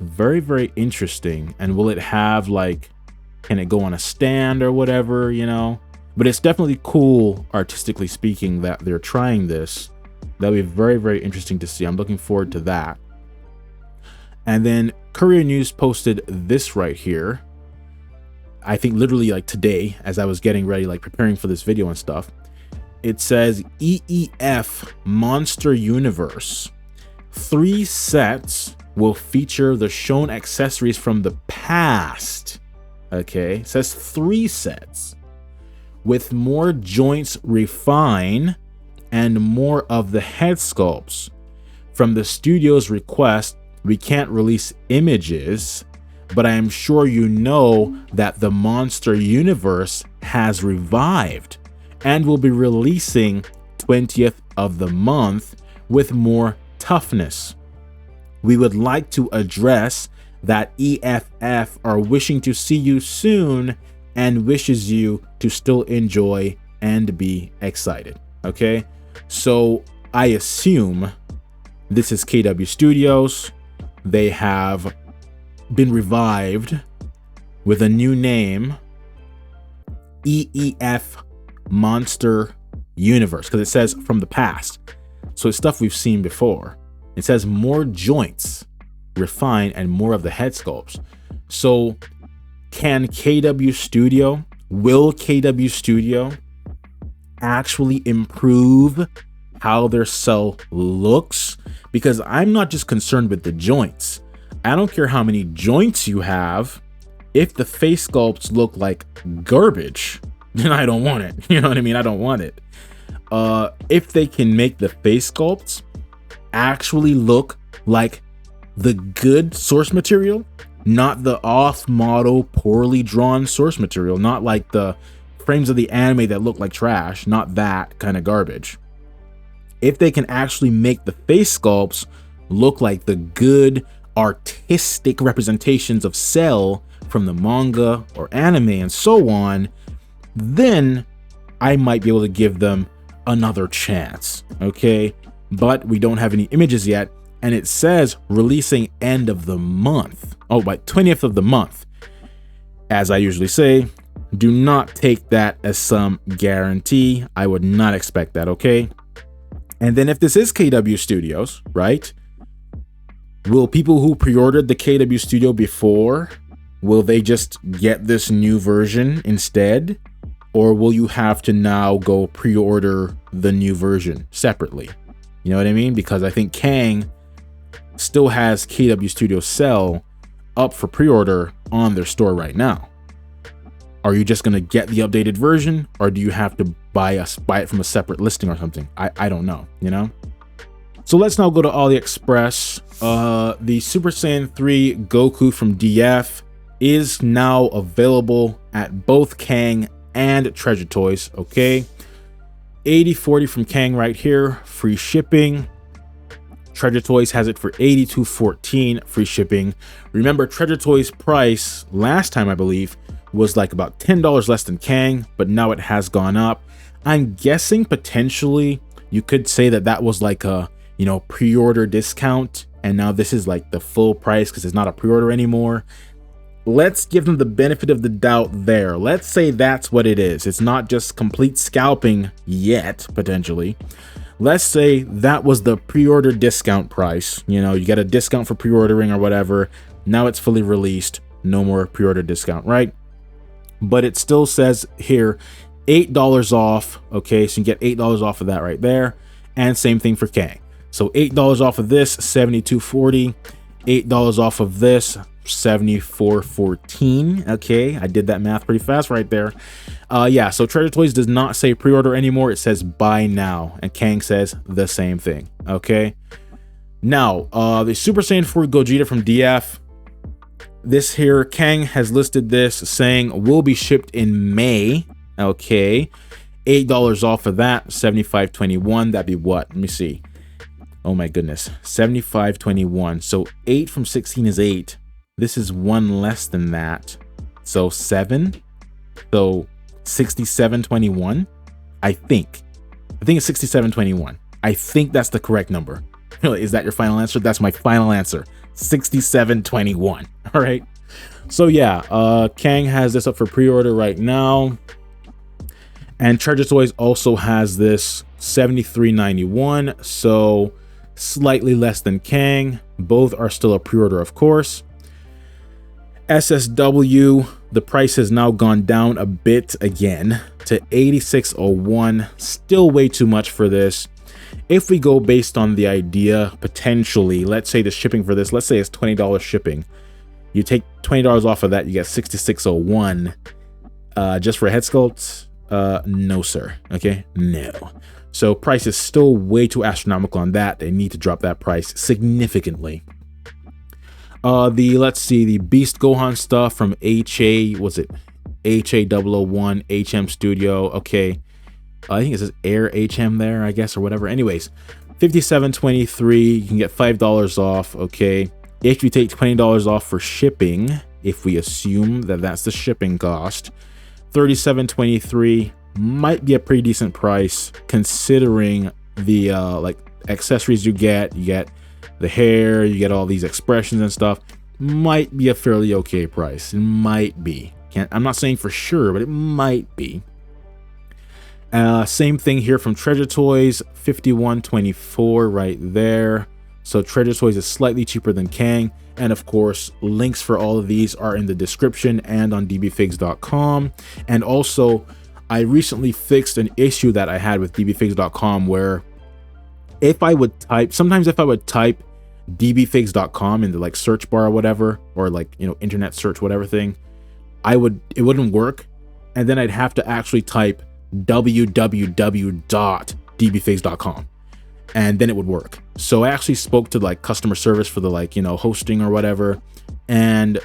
Very, very interesting. And will it have like, can it go on a stand or whatever, you know? But it's definitely cool, artistically speaking, that they're trying this. That'll be very, very interesting to see. I'm looking forward to that. And then Courier News posted this right here. I think literally like today, as I was getting ready, like preparing for this video and stuff. It says EEF Monster Universe. 3 sets will feature the shown accessories from the past. Okay, it says 3 sets. With more joints refine and more of the head sculpts. From the studio's request, we can't release images, but I am sure you know that the Monster Universe has revived and will be releasing 20th of the month with more toughness. We would like to address that EFF are wishing to see you soon and wishes you to still enjoy and be excited. Okay, so I assume this is KW Studios. They have been revived with a new name, EEF Monster Universe, because it says from the past. So it's stuff we've seen before. It says more joints refine and more of the head sculpts. So will KW Studio actually improve how their cell looks? Because I'm not just concerned with the joints. I don't care how many joints you have. If the face sculpts look like garbage, then I don't want it. You know what I mean? I don't want it. If they can make the face sculpts actually look like the good source material, not the off-model, poorly drawn source material, not like the frames of the anime that look like trash, not that kind of garbage. If they can actually make the face sculpts look like the good artistic representations of Cell from the manga or anime and so on, then I might be able to give them another chance, okay? But we don't have any images yet, and it says releasing end of the month. Oh, by 20th of the month. As I usually say, do not take that as some guarantee. I would not expect that, okay? And then if this is KW Studios, right? Will people who pre-ordered the KW Studio before, will they just get this new version instead? Or will you have to now go pre-order the new version separately? You know what I mean? Because I think Kang still has KW Studio Cell up for pre-order on their store right now. Are you just going to get the updated version, or do you have to buy it from a separate listing or something? I don't know, you know? So let's now go to AliExpress. The Super Saiyan 3 Goku from DF is now available at both Kang and Treasure Toys, okay? 8040 from Kang right here, free shipping. Treasure Toys has it for 8214, free shipping. Remember, Treasure Toys price last time, I believe, was like about $10 less than Kang, but now it has gone up. I'm guessing potentially you could say that that was like a, you know, pre-order discount, and now this is like the full price because it's not a pre-order anymore. Let's give them the benefit of the doubt there. Let's say that's what it is. It's not just complete scalping yet, potentially. Let's say that was the pre-order discount price. You know, you get a discount for pre-ordering or whatever. Now it's fully released. No more pre-order discount, right? But it still says here $8 off. Okay, so you get $8 off of that right there. And same thing for Kang. So $8 off of this, $72.40. $8 off of this, $74.14. Okay, I did that math pretty fast right there. Yeah, so Treasure Toys does not say pre-order anymore. It says buy now, and Kang says the same thing. Okay, now the Super Saiyan 4 Gogeta from DF, this here, Kang has listed this saying will be shipped in May. Okay, $8 off of that, $75.21. That'd be what? Let me see. Oh my goodness, $75.21. So 8 from 16 is 8. This is 1 less than that, so 7. So $67.21. I think it's $67.21. I think that's the correct number. Really, is that your final answer? That's my final answer. $67.21. All right. So yeah, Kang has this up for pre-order right now, and Treasure Toys also has this $73.91. So slightly less than Kang. Both are still a pre-order, of course. SSW, the price has now gone down a bit again to $86.01. Still way too much for this. If we go based on the idea, potentially, let's say the shipping for this, let's say it's $20 shipping. You take $20 off of that, you get $66.01. Just for Headsculpts? No, sir. Okay, no. So price is still way too astronomical on that. They need to drop that price significantly. Let's see, the Beast Gohan stuff from HA, was it HA001 HM Studio? Okay, I think it says Air HM there, I guess, or whatever. Anyways, $57.23. You can get $5 off. Okay, if you take $20 off for shipping, if we assume that that's the shipping cost, $37.23 might be a pretty decent price considering the like accessories you get the hair, you get all these expressions and stuff. Might be a fairly okay price. It might be. I'm not saying for sure, but it might be. Same thing here from Treasure Toys, $51.24 right there. So Treasure Toys is slightly cheaper than Kang, and of course links for all of these are in the description and on dbfigs.com. And also I recently fixed an issue that I had with dbfigs.com where if I would type dbfigs.com in the like search bar or whatever, or like, you know, internet search, whatever thing, it wouldn't work. And then I'd have to actually type www.dbfigs.com and then it would work. So I actually spoke to like customer service for the like, you know, hosting or whatever. And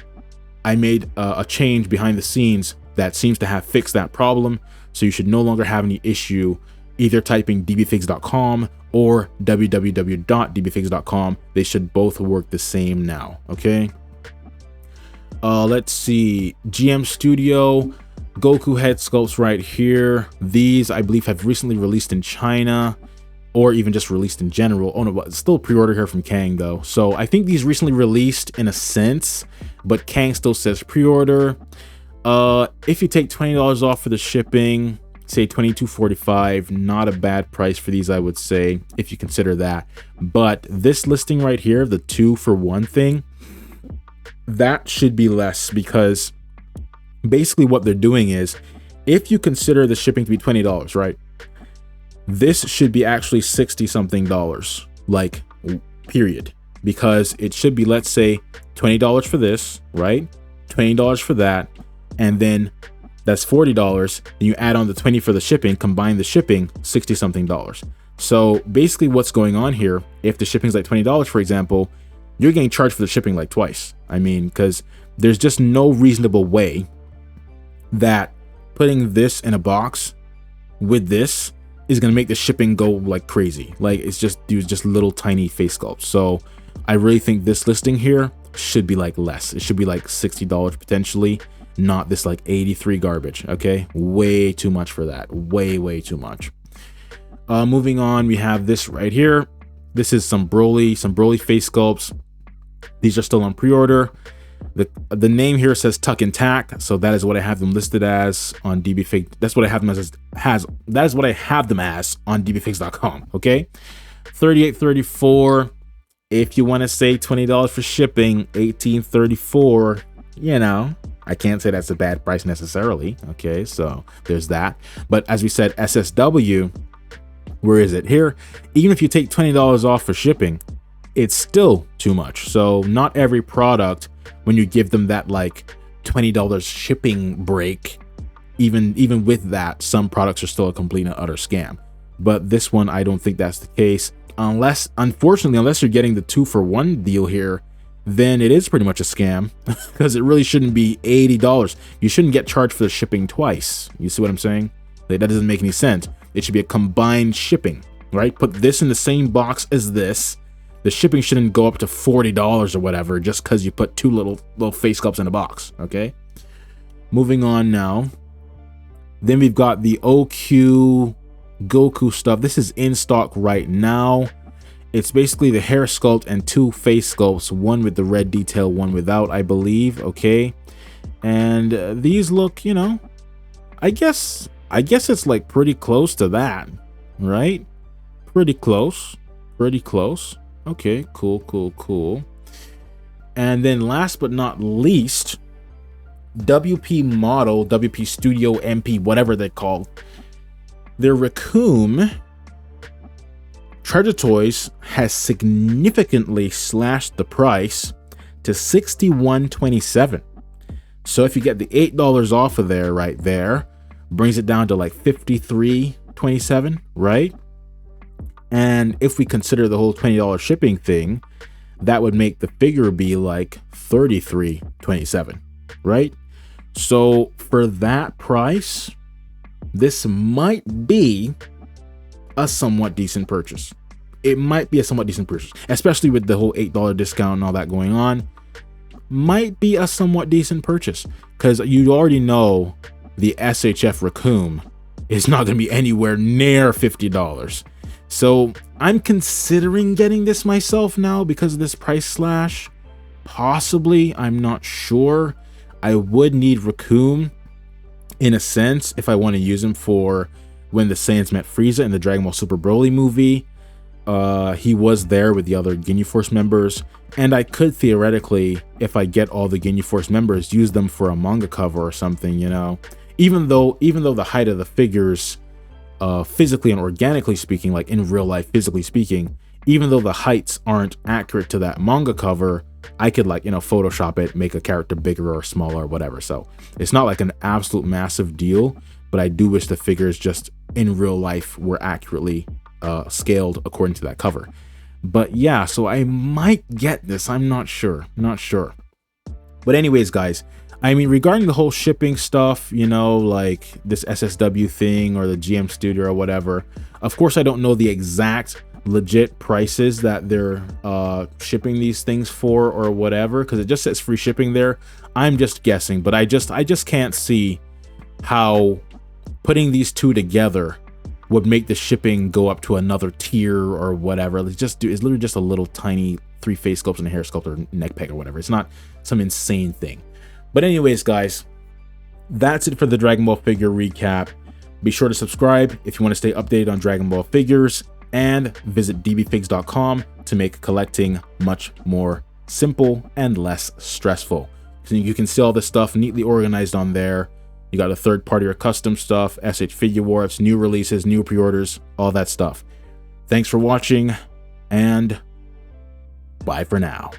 I made a change behind the scenes that seems to have fixed that problem. So you should no longer have any issue either typing dbfigs.com or www.dbfigs.com. They should both work the same now. Okay. Let's see. GM Studio Goku head sculpts right here. These I believe have recently released in China, or even just released in general. Oh no, but it's still pre-order here from Kang though. So I think these recently released in a sense, but Kang still says pre-order. If you take $20 off for the shipping, say $22.45, not a bad price for these, I would say, if you consider that. But this listing right here, the 2-for-1 thing, that should be less, because basically what they're doing is, if you consider the shipping to be $20, right, this should be actually $60 something, like, period, because it should be, let's say, $20 for this, right, $20 for that, and then that's $40. Then you add on the 20 for the shipping, combine the shipping, $60 something. So basically what's going on here, if the shipping is like $20, for example, you're getting charged for the shipping like twice. I mean, because there's just no reasonable way that putting this in a box with this is going to make the shipping go like crazy. Like, it's just, dude, just little tiny face sculpts. So I really think this listing here should be like less. It should be like $60 potentially, not this like 83 garbage. Okay, way too much for that. Way too much. Moving on, we have this right here. This is some Broly face sculpts. These are still on pre-order. The name here says Tuc N Tac, so that is what I have them listed as on DBFig. That's what I have them as. That is what I have them as on dbfigs.com. Okay, $38.34. If you want to say $20 for shipping, $18.34. You know, I can't say that's a bad price necessarily. Okay, so there's that. But as we said, SSW, where is it here? Even if you take $20 off for shipping, it's still too much. So not every product, when you give them that like $20 shipping break, even with that, some products are still a complete and utter scam. But this one, I don't think that's the case. Unfortunately, unless you're getting the 2-for-1 deal here, then it is pretty much a scam, because it really shouldn't be $80. You shouldn't get charged for the shipping twice. You see what I'm saying? Like, that doesn't make any sense. It should be a combined shipping, right? Put this in the same box as this. The shipping shouldn't go up to $40 or whatever just because you put two little face sculpts in a box. Okay, moving on now. Then we've got the OQ Goku stuff. This is in stock right now. It's basically the hair sculpt and two face sculpts, one with the red detail, one without, I believe. Okay, and these look, you know, I guess it's like pretty close to that, right? Pretty close. Okay, cool. And then last but not least, WP model, WP Studio MP, whatever they're called, their Raccoon Treasure Toys has significantly slashed the price to $61.27. So if you get the $8 off of there, right there, brings it down to like $53.27, right? And if we consider the whole $20 shipping thing, that would make the figure be like $33.27, right? So for that price, this might be a somewhat decent purchase. It might be a somewhat decent purchase, especially with the whole $8 discount and all that going on. Might be a somewhat decent purchase, because you already know the SHF Raccoon is not going to be anywhere near $50. So I'm considering getting this myself now because of this price slash. Possibly, I'm not sure. I would need Raccoon in a sense if I want to use him for when the Saiyans met Frieza in the Dragon Ball Super Broly movie. He was there with the other Ginyu Force members, and I could theoretically, if I get all the Ginyu Force members, use them for a manga cover or something, you know. Even though the height of the figures, physically and organically speaking, like in real life, physically speaking, even though the heights aren't accurate to that manga cover, I could, like, you know, Photoshop it, make a character bigger or smaller or whatever. So it's not like an absolute massive deal, but I do wish the figures just in real life were accurately scaled according to that cover. But yeah, so I might get this. I'm not sure. But anyways, guys, I mean, regarding the whole shipping stuff, you know, like this SSW thing or the GM Studio or whatever, of course, I don't know the exact legit prices that they're shipping these things for or whatever, because it just says free shipping there. I'm just guessing, but I just can't see how putting these two together would make the shipping go up to another tier or whatever. It's literally just a little tiny 3 face sculpts and a hair sculpt or neck peg or whatever. It's not some insane thing. But anyways, guys, that's it for the Dragon Ball figure recap. Be sure to subscribe if you want to stay updated on Dragon Ball figures, and visit dbfigs.com to make collecting much more simple and less stressful. So you can see all this stuff neatly organized on there. You got a third party or custom stuff, SH Figuarts, new releases, new pre-orders, all that stuff. Thanks for watching, and bye for now.